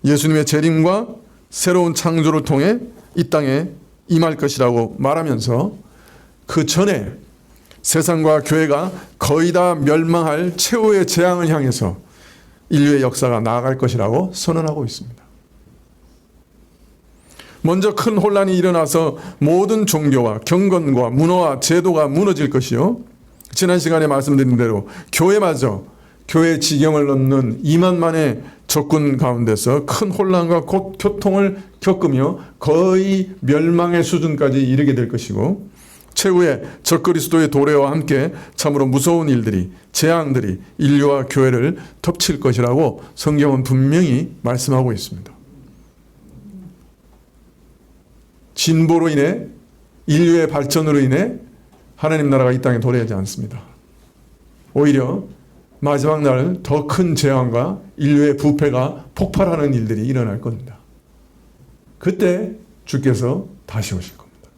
예수님의 재림과 새로운 창조를 통해 이 땅에 임할 것이라고 말하면서 그 전에 세상과 교회가 거의 다 멸망할 최후의 재앙을 향해서 인류의 역사가 나아갈 것이라고 선언하고 있습니다. 먼저 큰 혼란이 일어나서 모든 종교와 경건과 문화와 제도가 무너질 것이요, 지난 시간에 말씀드린 대로 교회마저 교회 지경을 넘는 2만만의 적군 가운데서 큰 혼란과 교통을 겪으며 거의 멸망의 수준까지 이르게 될 것이고, 최후의 적그리스도의 도래와 함께 참으로 무서운 일들이, 재앙들이 인류와 교회를 덮칠 것이라고 성경은 분명히 말씀하고 있습니다. 진보로 인해, 인류의 발전으로 인해 하나님 나라가 이 땅에 도래하지 않습니다. 오히려 마지막 날 더 큰 재앙과 인류의 부패가 폭발하는 일들이 일어날 겁니다. 그때 주께서 다시 오실 겁니다.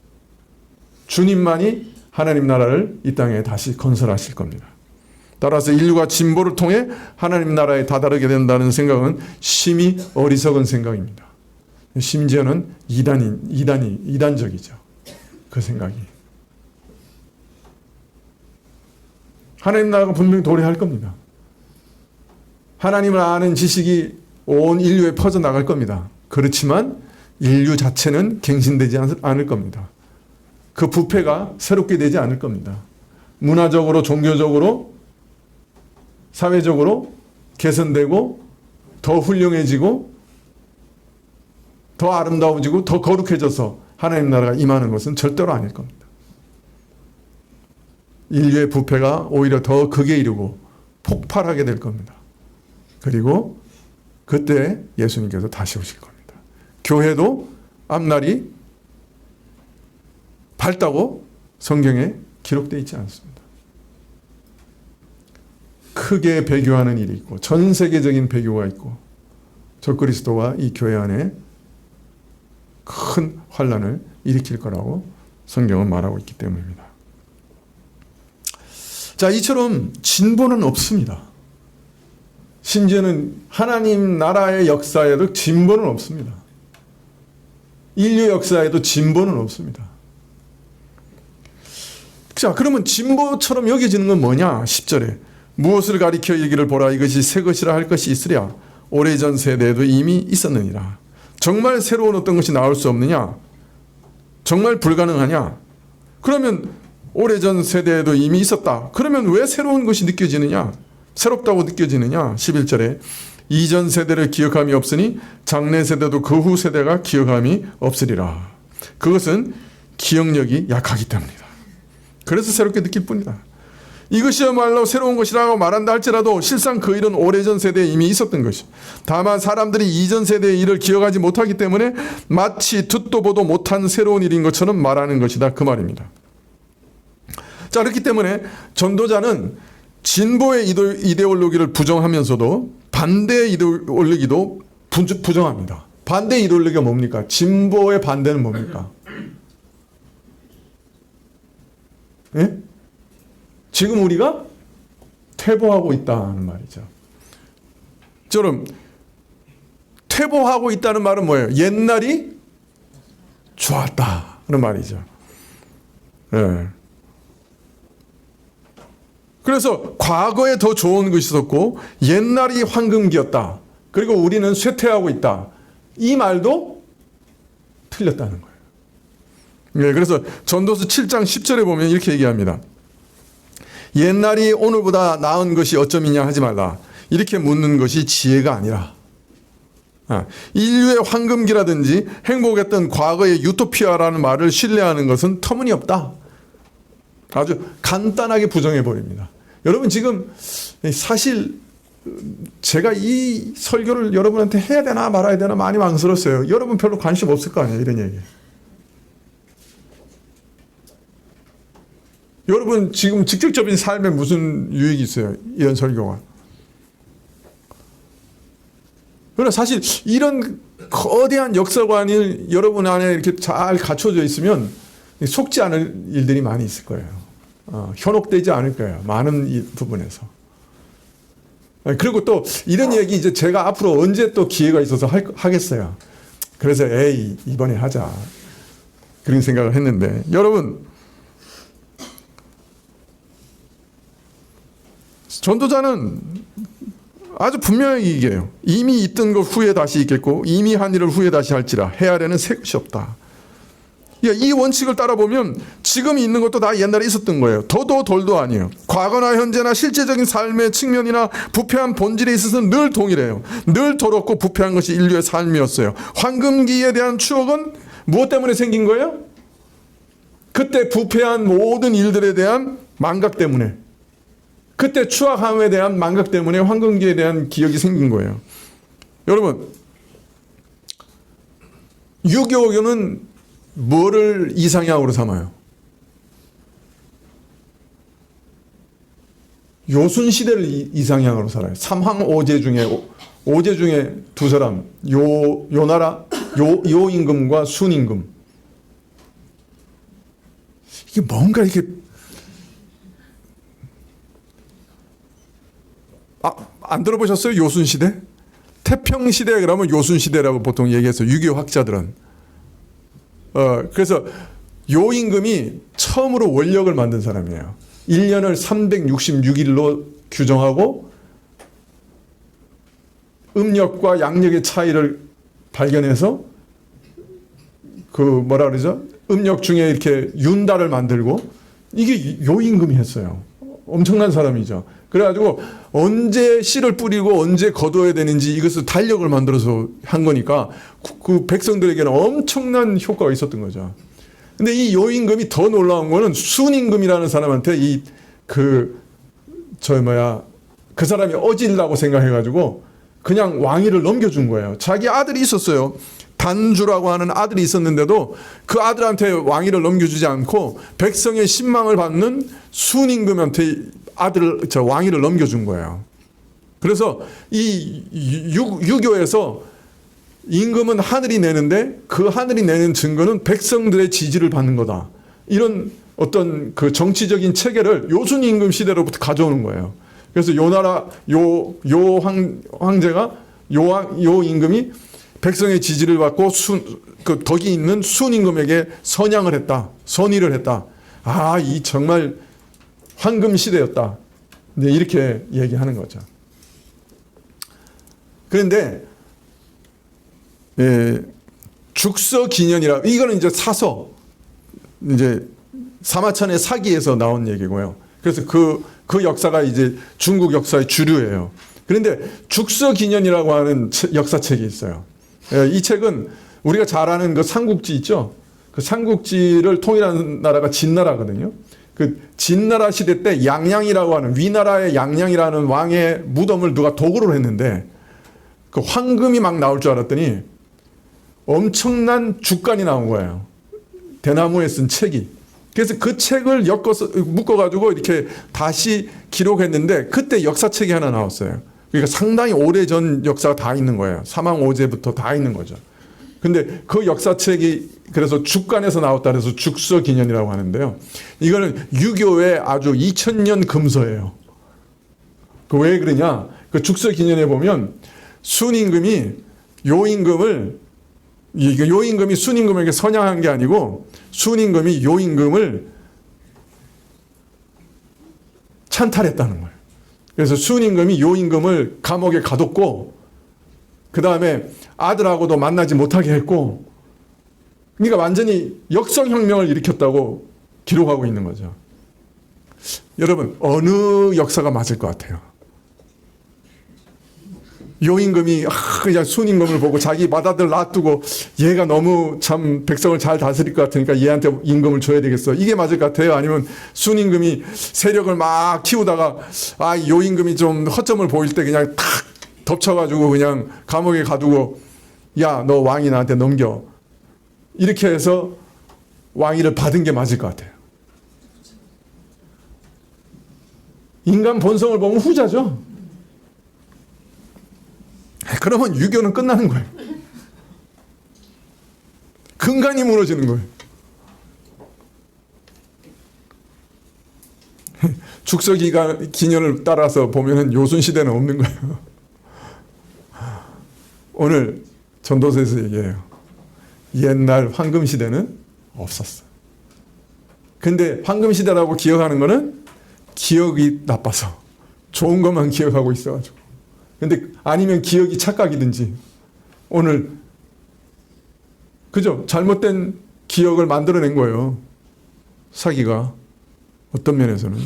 주님만이 하나님 나라를 이 땅에 다시 건설하실 겁니다. 따라서 인류가 진보를 통해 하나님 나라에 다다르게 된다는 생각은 심히 어리석은 생각입니다. 심지어는 이단적이죠. 그 생각이. 하나님 나라가 분명히 도래할 겁니다. 하나님을 아는 지식이 온 인류에 퍼져나갈 겁니다. 그렇지만 인류 자체는 갱신되지 않을 겁니다. 그 부패가 새롭게 되지 않을 겁니다. 문화적으로, 종교적으로, 사회적으로 개선되고 더 훌륭해지고 더 아름다워지고 더 거룩해져서 하나님 나라가 임하는 것은 절대로 아닐 겁니다. 인류의 부패가 오히려 더 극에 이르고 폭발하게 될 겁니다. 그리고 그때 예수님께서 다시 오실 겁니다. 교회도 앞날이 밝다고 성경에 기록되어 있지 않습니다. 크게 배교하는 일이 있고 전 세계적인 배교가 있고 적그리스도와 이 교회 안에 큰 환란을 일으킬 거라고 성경은 말하고 있기 때문입니다. 자, 이처럼 진보는 없습니다. 심지어는 하나님 나라의 역사에도 진보는 없습니다. 인류 역사에도 진보는 없습니다. 자, 그러면 진보처럼 여겨지는 건 뭐냐? 10절에 무엇을 가리켜 이기를 보라 이것이 새 것이라 할 것이 있으랴 오래전 세대에도 이미 있었느니라. 정말 새로운 어떤 것이 나올 수 없느냐? 정말 불가능하냐? 그러면 오래전 세대에도 이미 있었다. 그러면 왜 새로운 것이 느껴지느냐? 새롭다고 느껴지느냐? 11절에 이전 세대를 기억함이 없으니 장래 세대도 그 후 세대가 기억함이 없으리라. 그것은 기억력이 약하기 때문이다. 그래서 새롭게 느낄 뿐이다. 이것이야말로 새로운 것이라고 말한다 할지라도 실상 그 일은 오래전 세대에 이미 있었던 것이죠. 다만 사람들이 이전 세대의 일을 기억하지 못하기 때문에 마치 듣도 보도 못한 새로운 일인 것처럼 말하는 것이다. 그 말입니다. 자, 그렇기 때문에 전도자는 진보의 이데올로기를 부정하면서도 반대의 이데올로기도 부정합니다. 반대의 이데올로기가 뭡니까? 진보의 반대는 뭡니까? 예? 지금 우리가 퇴보하고 있다는 말이죠. 저는 퇴보하고 있다는 말은 뭐예요? 옛날이 좋았다는 말이죠. 예. 그래서 과거에 더 좋은 것이 있었고 옛날이 황금기였다. 그리고 우리는 쇠퇴하고 있다. 이 말도 틀렸다는 거예요. 예, 그래서 전도서 7장 10절에 보면 이렇게 얘기합니다. 옛날이 오늘보다 나은 것이 어쩌미냐 하지 말라. 이렇게 묻는 것이 지혜가 아니라 인류의 황금기라든지 행복했던 과거의 유토피아라는 말을 신뢰하는 것은 터무니없다. 아주 간단하게 부정해버립니다. 여러분 지금 사실 제가 이 설교를 여러분한테 해야 되나 말아야 되나 많이 망설였어요. 여러분 별로 관심 없을 거 아니에요. 이런 얘기. 여러분 지금 직접적인 삶에 무슨 유익이 있어요? 이런 설교가. 그러나 사실 이런 거대한 역사관이 여러분 안에 이렇게 잘 갖춰져 있으면 속지 않을 일들이 많이 있을 거예요. 현혹되지 않을 거예요. 많은 부분에서. 그리고 또 이런 얘기 이제 제가 앞으로 언제 또 기회가 있어서 하겠어요. 그래서 이번에 하자. 그런 생각을 했는데 여러분 전도자는 아주 분명히 얘기해요. 이미 있던 것 후에 다시 있겠고 이미 한 일을 후에 다시 할지라 헤아려는 새 것이 없다. 이 원칙을 따라보면 지금 있는 것도 다 옛날에 있었던 거예요. 더도 덜도 아니에요. 과거나 현재나 실제적인 삶의 측면이나 부패한 본질에 있어서는 늘 동일해요. 늘 더럽고 부패한 것이 인류의 삶이었어요. 황금기에 대한 추억은 무엇 때문에 생긴 거예요? 그때 부패한 모든 일들에 대한 망각 때문에, 그때 추악함에 대한 망각 때문에 황금기에 대한 기억이 생긴 거예요. 여러분, 유교는 뭐를 이상향으로 삼아요? 요순시대를 이상향으로 살아요. 삼황 오제 중에 두 사람, 요나라, 요임금과 순임금. 이게 뭔가 이렇게 안 들어보셨어요? 요순시대? 태평시대 그러면 요순시대라고 보통 얘기해서 유교 학자들은. 그래서 요 임금이 처음으로 원력을 만든 사람이에요. 1년을 366일로 규정하고 음력과 양력의 차이를 발견해서 그 뭐라 그러죠? 음력 중에 이렇게 윤달을 만들고 이게 요 임금이 했어요. 엄청난 사람이죠. 그래가지고 언제 씨를 뿌리고 언제 거둬야 되는지 이것을 달력을 만들어서 한 거니까 그 백성들에게는 엄청난 효과가 있었던 거죠. 근데 이 요 임금이 더 놀라운 거는 순임금이라는 사람한테 그 사람이 어질라고 생각해가지고 그냥 왕위를 넘겨준 거예요. 자기 아들이 있었어요. 단주라고 하는 아들이 있었는데도 그 아들한테 왕위를 넘겨주지 않고 백성의 신망을 받는 순임금한테 왕위를 넘겨준 거예요. 그래서 이 유교에서 임금은 하늘이 내는데 그 하늘이 내는 증거는 백성들의 지지를 받는 거다. 이런 어떤 그 정치적인 체계를 요순임금 시대로부터 가져오는 거예요. 그래서 황제가 요 임금이 백성의 지지를 받고 그 덕이 있는 순임금에게 선양을 했다. 선의를 했다. 이 정말 황금 시대였다. 네, 이렇게 얘기하는 거죠. 그런데 죽서 기년이라 이거는 이제 사서 이제 사마천의 사기에서 나온 얘기고요. 그래서 그 역사가 이제 중국 역사의 주류예요. 그런데 죽서 기년이라고 하는 역사책이 있어요. 이 책은 우리가 잘 아는 그 삼국지 있죠. 그 삼국지를 통일한 나라가 진나라거든요. 그 진나라 시대 때 양양이라고 하는 위나라의 양양이라는 왕의 무덤을 누가 도구로 했는데 그 황금이 막 나올 줄 알았더니 엄청난 죽간이 나온 거예요. 대나무에 쓴 책이. 그래서 그 책을 묶어가지고 이렇게 다시 기록했는데 그때 역사책이 하나 나왔어요. 그러니까 상당히 오래전 역사가 다 있는 거예요. 사망오제부터 다 있는 거죠. 근데 그 역사책이 그래서 죽간에서 나왔다 그래서 죽서기년이라고 하는데요. 이거는 유교의 아주 2000년 금서예요. 그 왜 그러냐? 그 죽서기년에 보면 순임금이 요 임금이 순임금에게 선양한 게 아니고 순임금이 요 임금을 찬탈했다는 거예요. 그래서 순임금이 요 임금을 감옥에 가뒀고 그 다음에 아들하고도 만나지 못하게 했고 그러니까 완전히 역성혁명을 일으켰다고 기록하고 있는 거죠. 여러분 어느 역사가 맞을 것 같아요? 요 임금이 그냥 순임금을 보고 자기 맏아들 놔두고 얘가 너무 참 백성을 잘 다스릴 것 같으니까 얘한테 임금을 줘야 되겠어. 이게 맞을 것 같아요? 아니면 순임금이 세력을 막 키우다가 요 임금이 좀 허점을 보일 때 그냥 탁 덮쳐가지고 그냥 감옥에 가두고 야, 너 왕이 나한테 넘겨. 이렇게 해서 왕위를 받은 게 맞을 것 같아요. 인간 본성을 보면 후자죠. 그러면 유교는 끝나는 거예요. 근간이 무너지는 거예요. 죽서기가 기년을 따라서 보면은 요순시대는 없는 거예요. 오늘 전도서에서 얘기해요. 옛날 황금시대는 없었어. 근데 황금시대라고 기억하는 거는 기억이 나빠서 좋은 것만 기억하고 있어가지고. 근데 아니면 기억이 착각이든지 오늘 그죠? 잘못된 기억을 만들어낸 거예요. 사기가 어떤 면에서는.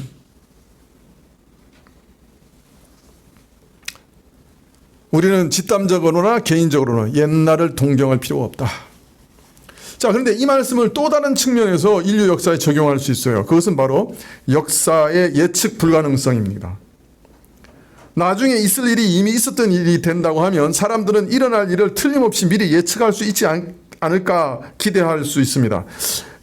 우리는 집단적으로나 개인적으로나 옛날을 동경할 필요가 없다. 자, 그런데 이 말씀을 또 다른 측면에서 인류 역사에 적용할 수 있어요. 그것은 바로 역사의 예측 불가능성입니다. 나중에 있을 일이 이미 있었던 일이 된다고 하면 사람들은 일어날 일을 틀림없이 미리 예측할 수 있지 않을까 기대할 수 있습니다.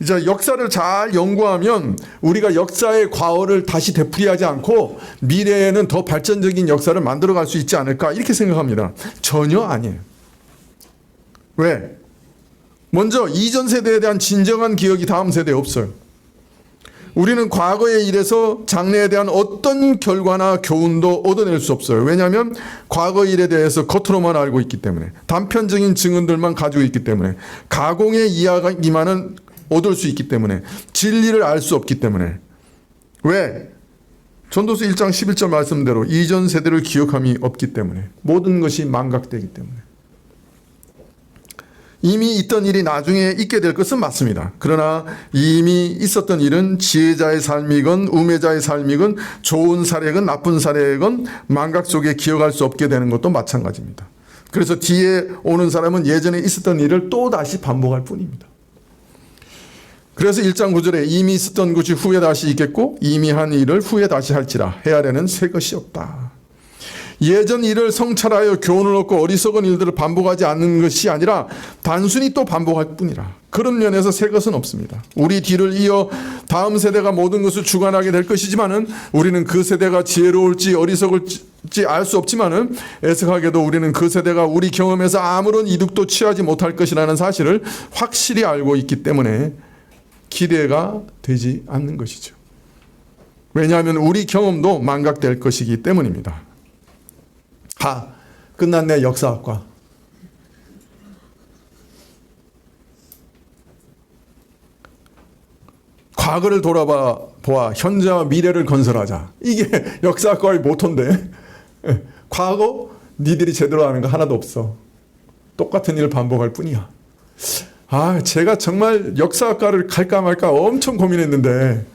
이제 역사를 잘 연구하면 우리가 역사의 과오를 다시 되풀이하지 않고 미래에는 더 발전적인 역사를 만들어갈 수 있지 않을까 이렇게 생각합니다. 전혀 아니에요. 왜? 먼저 이전 세대에 대한 진정한 기억이 다음 세대에 없어요. 우리는 과거의 일에서 장래에 대한 어떤 결과나 교훈도 얻어낼 수 없어요. 왜냐하면 과거 일에 대해서 겉으로만 알고 있기 때문에, 단편적인 증언들만 가지고 있기 때문에, 가공의 이야기만은 얻을 수 있기 때문에, 진리를 알 수 없기 때문에. 왜? 전도서 1장 11절 말씀대로 이전 세대를 기억함이 없기 때문에, 모든 것이 망각되기 때문에. 이미 있던 일이 나중에 있게 될 것은 맞습니다. 그러나 이미 있었던 일은 지혜자의 삶이건 우매자의 삶이건 좋은 사례건 나쁜 사례건 망각 속에 기억할 수 없게 되는 것도 마찬가지입니다. 그래서 뒤에 오는 사람은 예전에 있었던 일을 또 다시 반복할 뿐입니다. 그래서 1장 9절에 이미 있었던 것이 후에 다시 있겠고 이미 한 일을 후에 다시 할지라 헤아려는 새 것이 없다. 예전 일을 성찰하여 교훈을 얻고 어리석은 일들을 반복하지 않는 것이 아니라 단순히 또 반복할 뿐이라. 그런 면에서 새 것은 없습니다. 우리 뒤를 이어 다음 세대가 모든 것을 주관하게 될 것이지만은 우리는 그 세대가 지혜로울지 어리석을지 알 수 없지만은 애석하게도 우리는 그 세대가 우리 경험에서 아무런 이득도 취하지 못할 것이라는 사실을 확실히 알고 있기 때문에 기대가 되지 않는 것이죠. 왜냐하면 우리 경험도 망각될 것이기 때문입니다. 끝났네. 역사학과. 과거를 돌아보아 현재와 미래를 건설하자. 이게 역사학과의 모토인데 과거 니들이 제대로 아는 거 하나도 없어. 똑같은 일을 반복할 뿐이야. 제가 정말 역사학과를 갈까 말까 엄청 고민했는데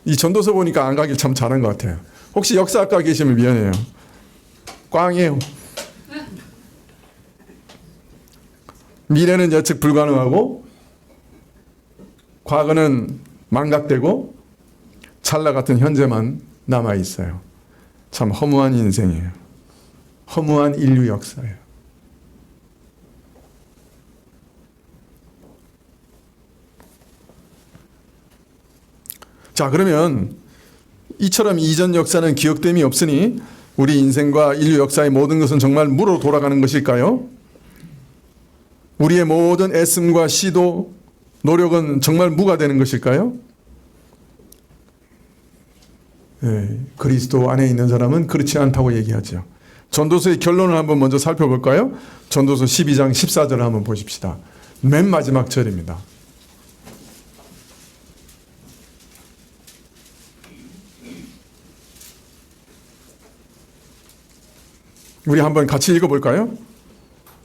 이 전도서 보니까 안 가길 참 잘한 것 같아요. 혹시 역사학과 계시면 미안해요. 꽝이에요. 미래는 예측 불가능하고 과거는 망각되고 찰나 같은 현재만 남아 있어요. 참 허무한 인생이에요. 허무한 인류 역사예요. 자, 그러면 이처럼 이전 역사는 기억됨이 없으니 우리 인생과 인류 역사의 모든 것은 정말 무로 돌아가는 것일까요? 우리의 모든 애씀과 시도, 노력은 정말 무가 되는 것일까요? 그리스도 안에 있는 사람은 그렇지 않다고 얘기하죠. 전도서의 결론을 한번 먼저 살펴볼까요? 전도서 12장 14절을 한번 보십시다. 맨 마지막 절입니다. 우리 한번 같이 읽어볼까요?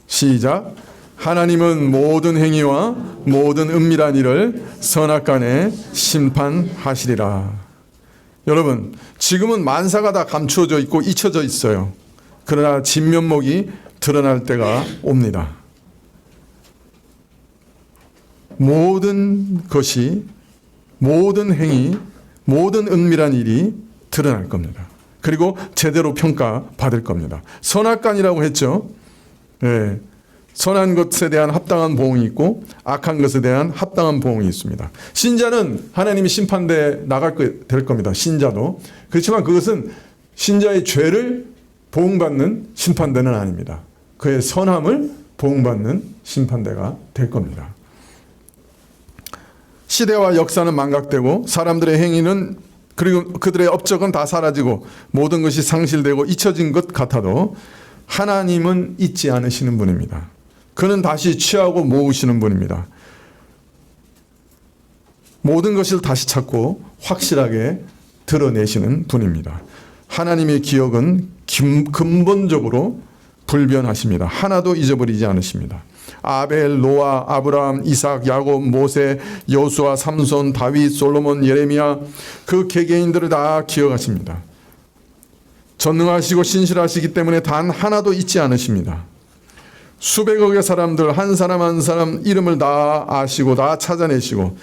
시작. 하나님은 모든 행위와 모든 은밀한 일을 선악간에 심판하시리라. 여러분, 지금은 만사가 다 감추어져 있고 잊혀져 있어요. 그러나 진면목이 드러날 때가 옵니다. 모든 것이, 모든 행위, 모든 은밀한 일이 드러날 겁니다. 그리고 제대로 평가받을 겁니다. 선악간이라고 했죠. 선한 것에 대한 합당한 보응이 있고 악한 것에 대한 합당한 보응이 있습니다. 신자는 하나님이 심판대에 나갈 될 겁니다. 신자도. 그렇지만 그것은 신자의 죄를 보응받는 심판대는 아닙니다. 그의 선함을 보응받는 심판대가 될 겁니다. 시대와 역사는 망각되고 사람들의 행위는 그리고 그들의 업적은 다 사라지고 모든 것이 상실되고 잊혀진 것 같아도 하나님은 잊지 않으시는 분입니다. 그는 다시 취하고 모으시는 분입니다. 모든 것을 다시 찾고 확실하게 드러내시는 분입니다. 하나님의 기억은 근본적으로 불변하십니다. 하나도 잊어버리지 않으십니다. 아벨, 노아, 아브라함, 이삭, 야곱, 모세, 여수아, 삼손, 다윗, 솔로몬, 예레미야 그 개개인들을 다 기억하십니다. 전능하시고 신실하시기 때문에 단 하나도 잊지 않으십니다. 수백억의 사람들 한 사람 한 사람 이름을 다 아시고 다 찾아내시고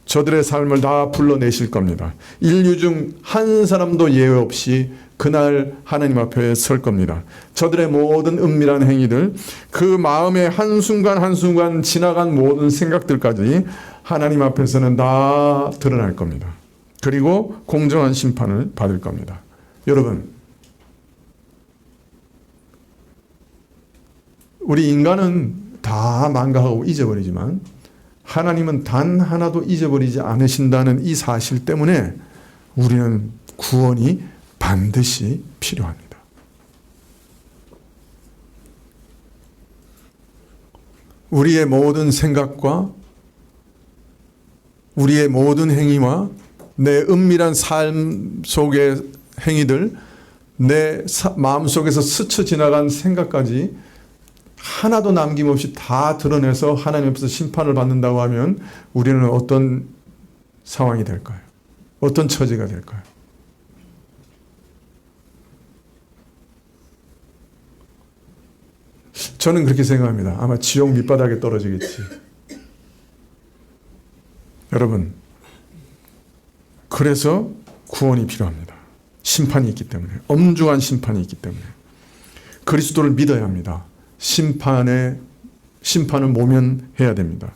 저들의 삶을 다 불러내실 겁니다. 인류 중 한 사람도 예외 없이 그날 하나님 앞에 설 겁니다. 저들의 모든 은밀한 행위들, 그 마음의 한순간 한순간 지나간 모든 생각들까지 하나님 앞에서는 다 드러날 겁니다. 그리고 공정한 심판을 받을 겁니다. 여러분, 우리 인간은 다 망각하고 잊어버리지만 하나님은 단 하나도 잊어버리지 않으신다는 이 사실 때문에 우리는 구원이 반드시 필요합니다. 우리의 모든 생각과 우리의 모든 행위와 내 은밀한 삶 속의 행위들, 내 마음속에서 스쳐 지나간 생각까지 하나도 남김없이 다 드러내서 하나님 앞에서 심판을 받는다고 하면 우리는 어떤 상황이 될까요? 어떤 처지가 될까요? 저는 그렇게 생각합니다. 아마 지옥 밑바닥에 떨어지겠지. 여러분, 그래서 구원이 필요합니다. 심판이 있기 때문에, 엄중한 심판이 있기 때문에 그리스도를 믿어야 합니다. 심판을 모면해야 됩니다.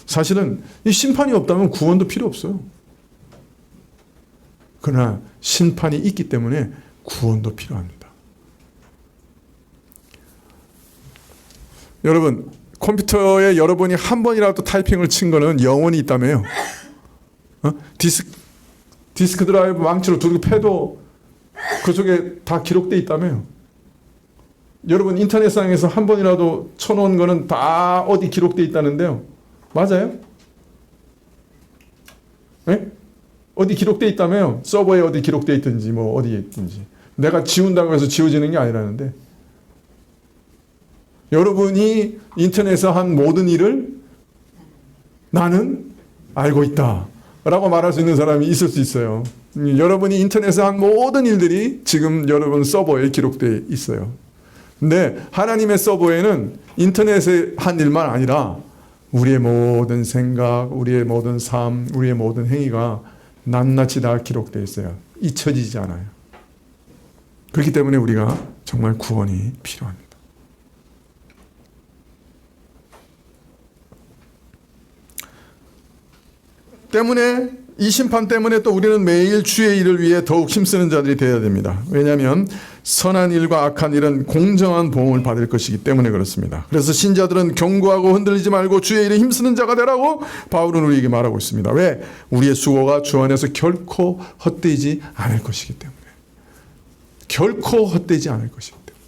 사실은 이 심판이 없다면 구원도 필요 없어요. 그러나 심판이 있기 때문에 구원도 필요합니다. 여러분, 컴퓨터에 여러분이 한 번이라도 타이핑을 친 거는 영원히 있다며요. 디스크 드라이브 망치로 두르고 패도 그 속에 다 기록돼 있다며요. 여러분 인터넷상에서 한 번이라도 쳐놓은 거는 다 어디 기록돼 있다는데요. 맞아요? 네? 어디 기록돼 있다며요. 서버에 어디 기록돼 있든지 뭐 어디에 있든지. 내가 지운다고 해서 지워지는 게 아니라는데, 여러분이 인터넷에서 한 모든 일을 나는 알고 있다 라고 말할 수 있는 사람이 있을 수 있어요. 여러분이 인터넷에서 한 모든 일들이 지금 여러분 서버에 기록되어 있어요. 근데 하나님의 서버에는 인터넷에 한 일만 아니라 우리의 모든 생각, 우리의 모든 삶, 우리의 모든 행위가 낱낱이 다 기록되어 있어요. 잊혀지지 않아요. 그렇기 때문에 우리가 정말 구원이 필요합니다. 때문에 이 심판 때문에 또 우리는 매일 주의 일을 위해 더욱 힘쓰는 자들이 되어야 됩니다. 왜냐하면 선한 일과 악한 일은 공정한 보응을 받을 것이기 때문에 그렇습니다. 그래서 신자들은 경고하고 흔들리지 말고 주의 일에 힘쓰는 자가 되라고 바울은 우리에게 말하고 있습니다. 왜? 우리의 수고가 주 안에서 결코 헛되지 않을 것이기 때문에. 결코 헛되지 않을 것이기 때문에.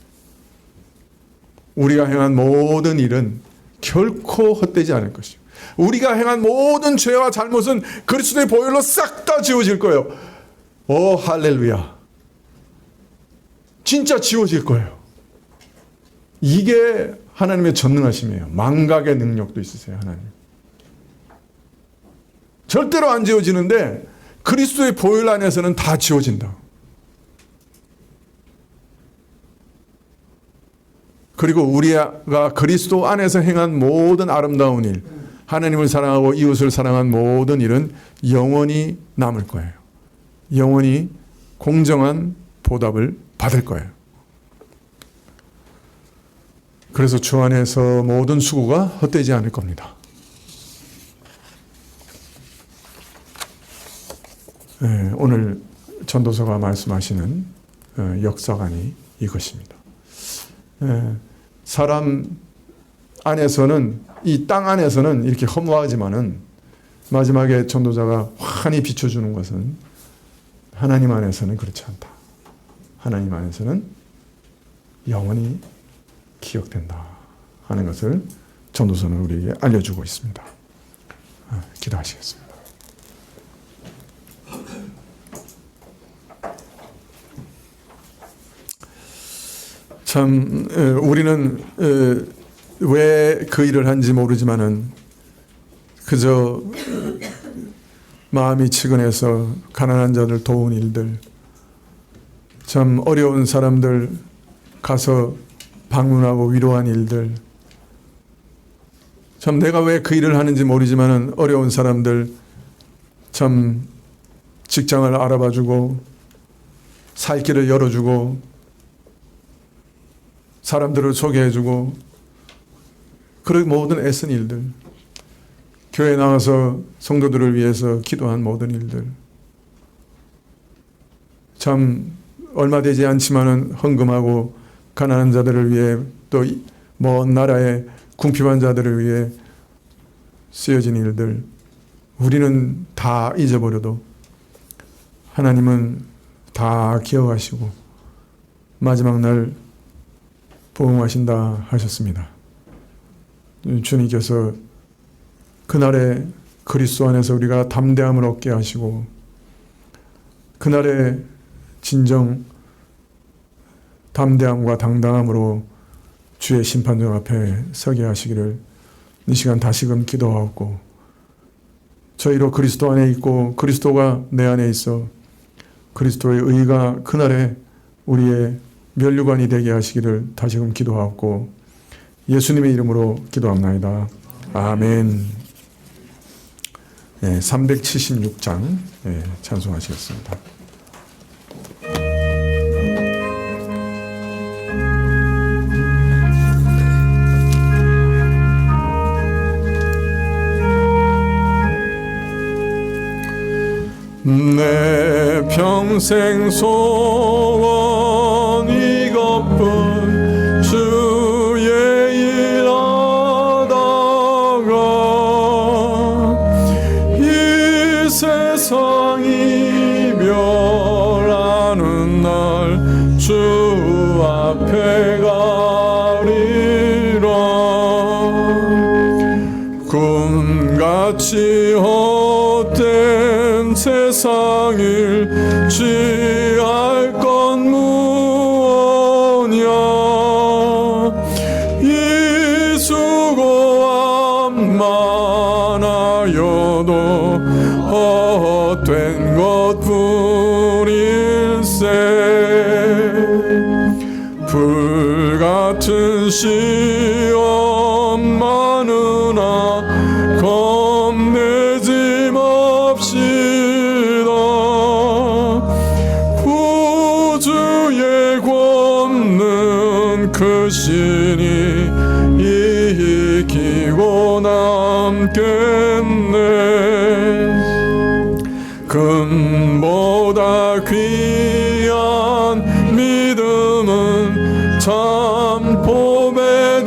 우리가 행한 모든 일은 결코 헛되지 않을 것입니다. 우리가 행한 모든 죄와 잘못은 그리스도의 보혈로 싹 다 지워질 거예요. 오 할렐루야. 진짜 지워질 거예요. 이게 하나님의 전능하심이에요. 망각의 능력도 있으세요, 하나님. 절대로 안 지워지는데 그리스도의 보혈 안에서는 다 지워진다. 그리고 우리가 그리스도 안에서 행한 모든 아름다운 일, 하나님을 사랑하고 이웃을 사랑한 모든 일은 영원히 남을 거예요. 영원히 공정한 보답을 받을 거예요. 그래서 주 안에서 모든 수고가 헛되지 않을 겁니다. 네, 오늘 전도서가 말씀하시는 역사관이 이것입니다. 사람 안에서는, 이 땅 안에서는 이렇게 허무하지만은 마지막에 전도자가 환히 비춰주는 것은 하나님 안에서는 그렇지 않다. 하나님 안에서는 영원히 기억된다 하는 것을 전도서는 우리에게 알려주고 있습니다. 기도하시겠습니다. 참 우리는 왜 그 일을 한지 모르지만은 그저 마음이 측은해서 가난한 자들 도운 일들, 참 어려운 사람들 가서 방문하고 위로한 일들, 참 내가 왜 그 일을 하는지 모르지만은 어려운 사람들 참 직장을 알아봐주고 살 길을 열어주고 사람들을 소개해주고 그런 모든 애쓴 일들, 교회에 나와서 성도들을 위해서 기도한 모든 일들, 참 얼마 되지 않지만은 헌금하고 가난한 자들을 위해 또 먼 나라의 궁핍한 자들을 위해 쓰여진 일들 우리는 다 잊어버려도 하나님은 다 기억하시고 마지막 날 보응하신다 하셨습니다. 주님께서 그날에 그리스도 안에서 우리가 담대함을 얻게 하시고 그날에 진정 담대함과 당당함으로 주의 심판정 앞에 서게 하시기를 이 시간 다시금 기도하옵고 저희로 그리스도 안에 있고 그리스도가 내 안에 있어 그리스도의 의가 그날에 우리의 면류관이 되게 하시기를 다시금 기도하옵고 예수님의 이름으로 기도합나이다. 아멘. 376장 찬송하시겠습니다. 내 평생 소원 이것뿐 주의 일 하다가 이 세상 이별하는 날 주 앞에 가리라. 꿈같이 헛된 세상을 취할 건 무엇냐. 이 수고함 많아여도 헛된 것뿐일세. 불같은 시험 많으나 겁내지 맙시다. 구주의 권능 크시니 이기고 남겠네. 금보다 귀한 믿음은 참 보배되도다.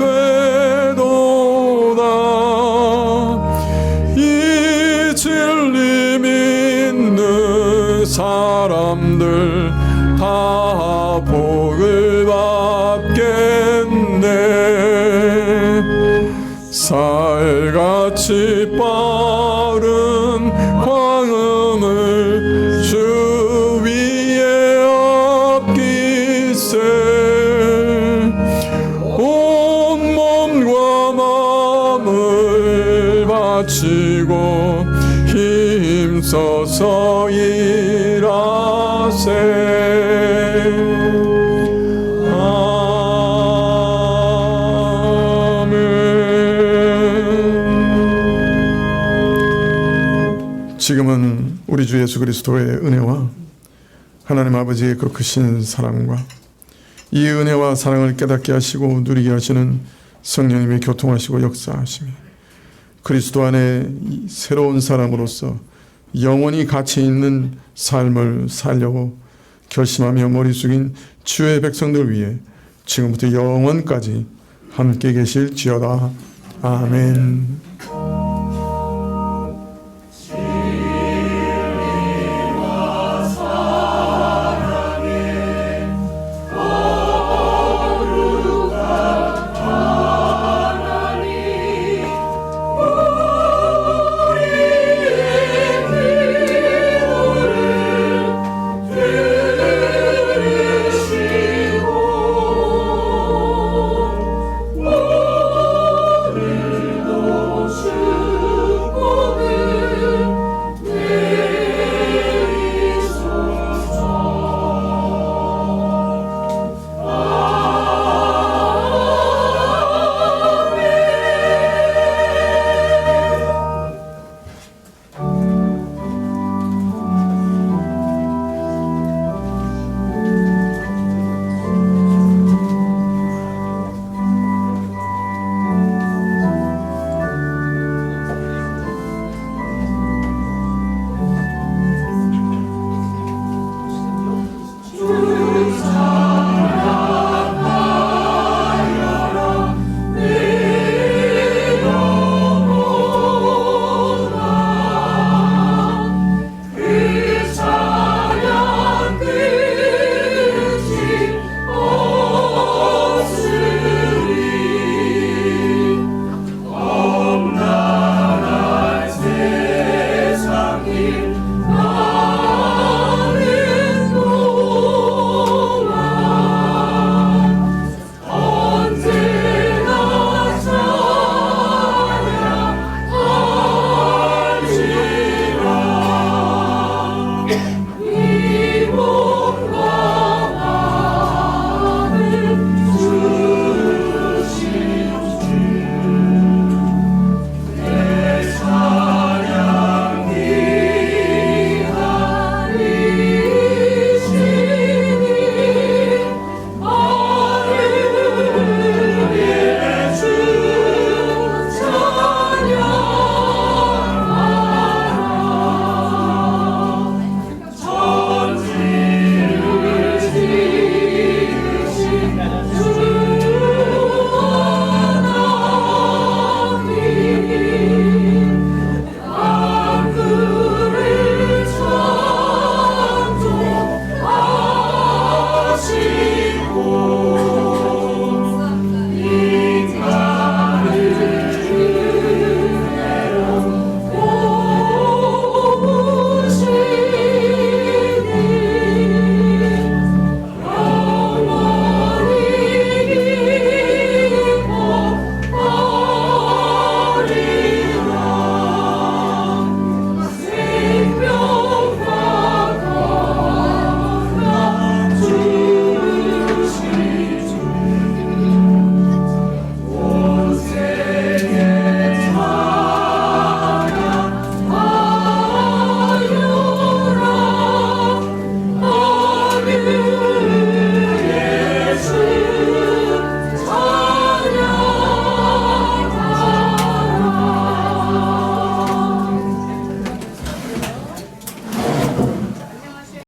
이 진리 믿는 사람들 다 복을 받겠네. 살같이 빠른 광음을 주 위에 앞기세. 온 몸과 마음을 바치고 힘써서 일하세. 지금은 우리 주 예수 그리스도의 은혜와 하나님 아버지의 그 크신 사랑과 이 은혜와 사랑을 깨닫게 하시고 누리게 하시는 성령님의 교통하시고 역사하심이 그리스도 안에 새로운 사람으로서 영원히 가치 있는 삶을 살려고 결심하며 머리 숙인 주의 백성들 위해 지금부터 영원까지 함께 계실지어다. 아멘.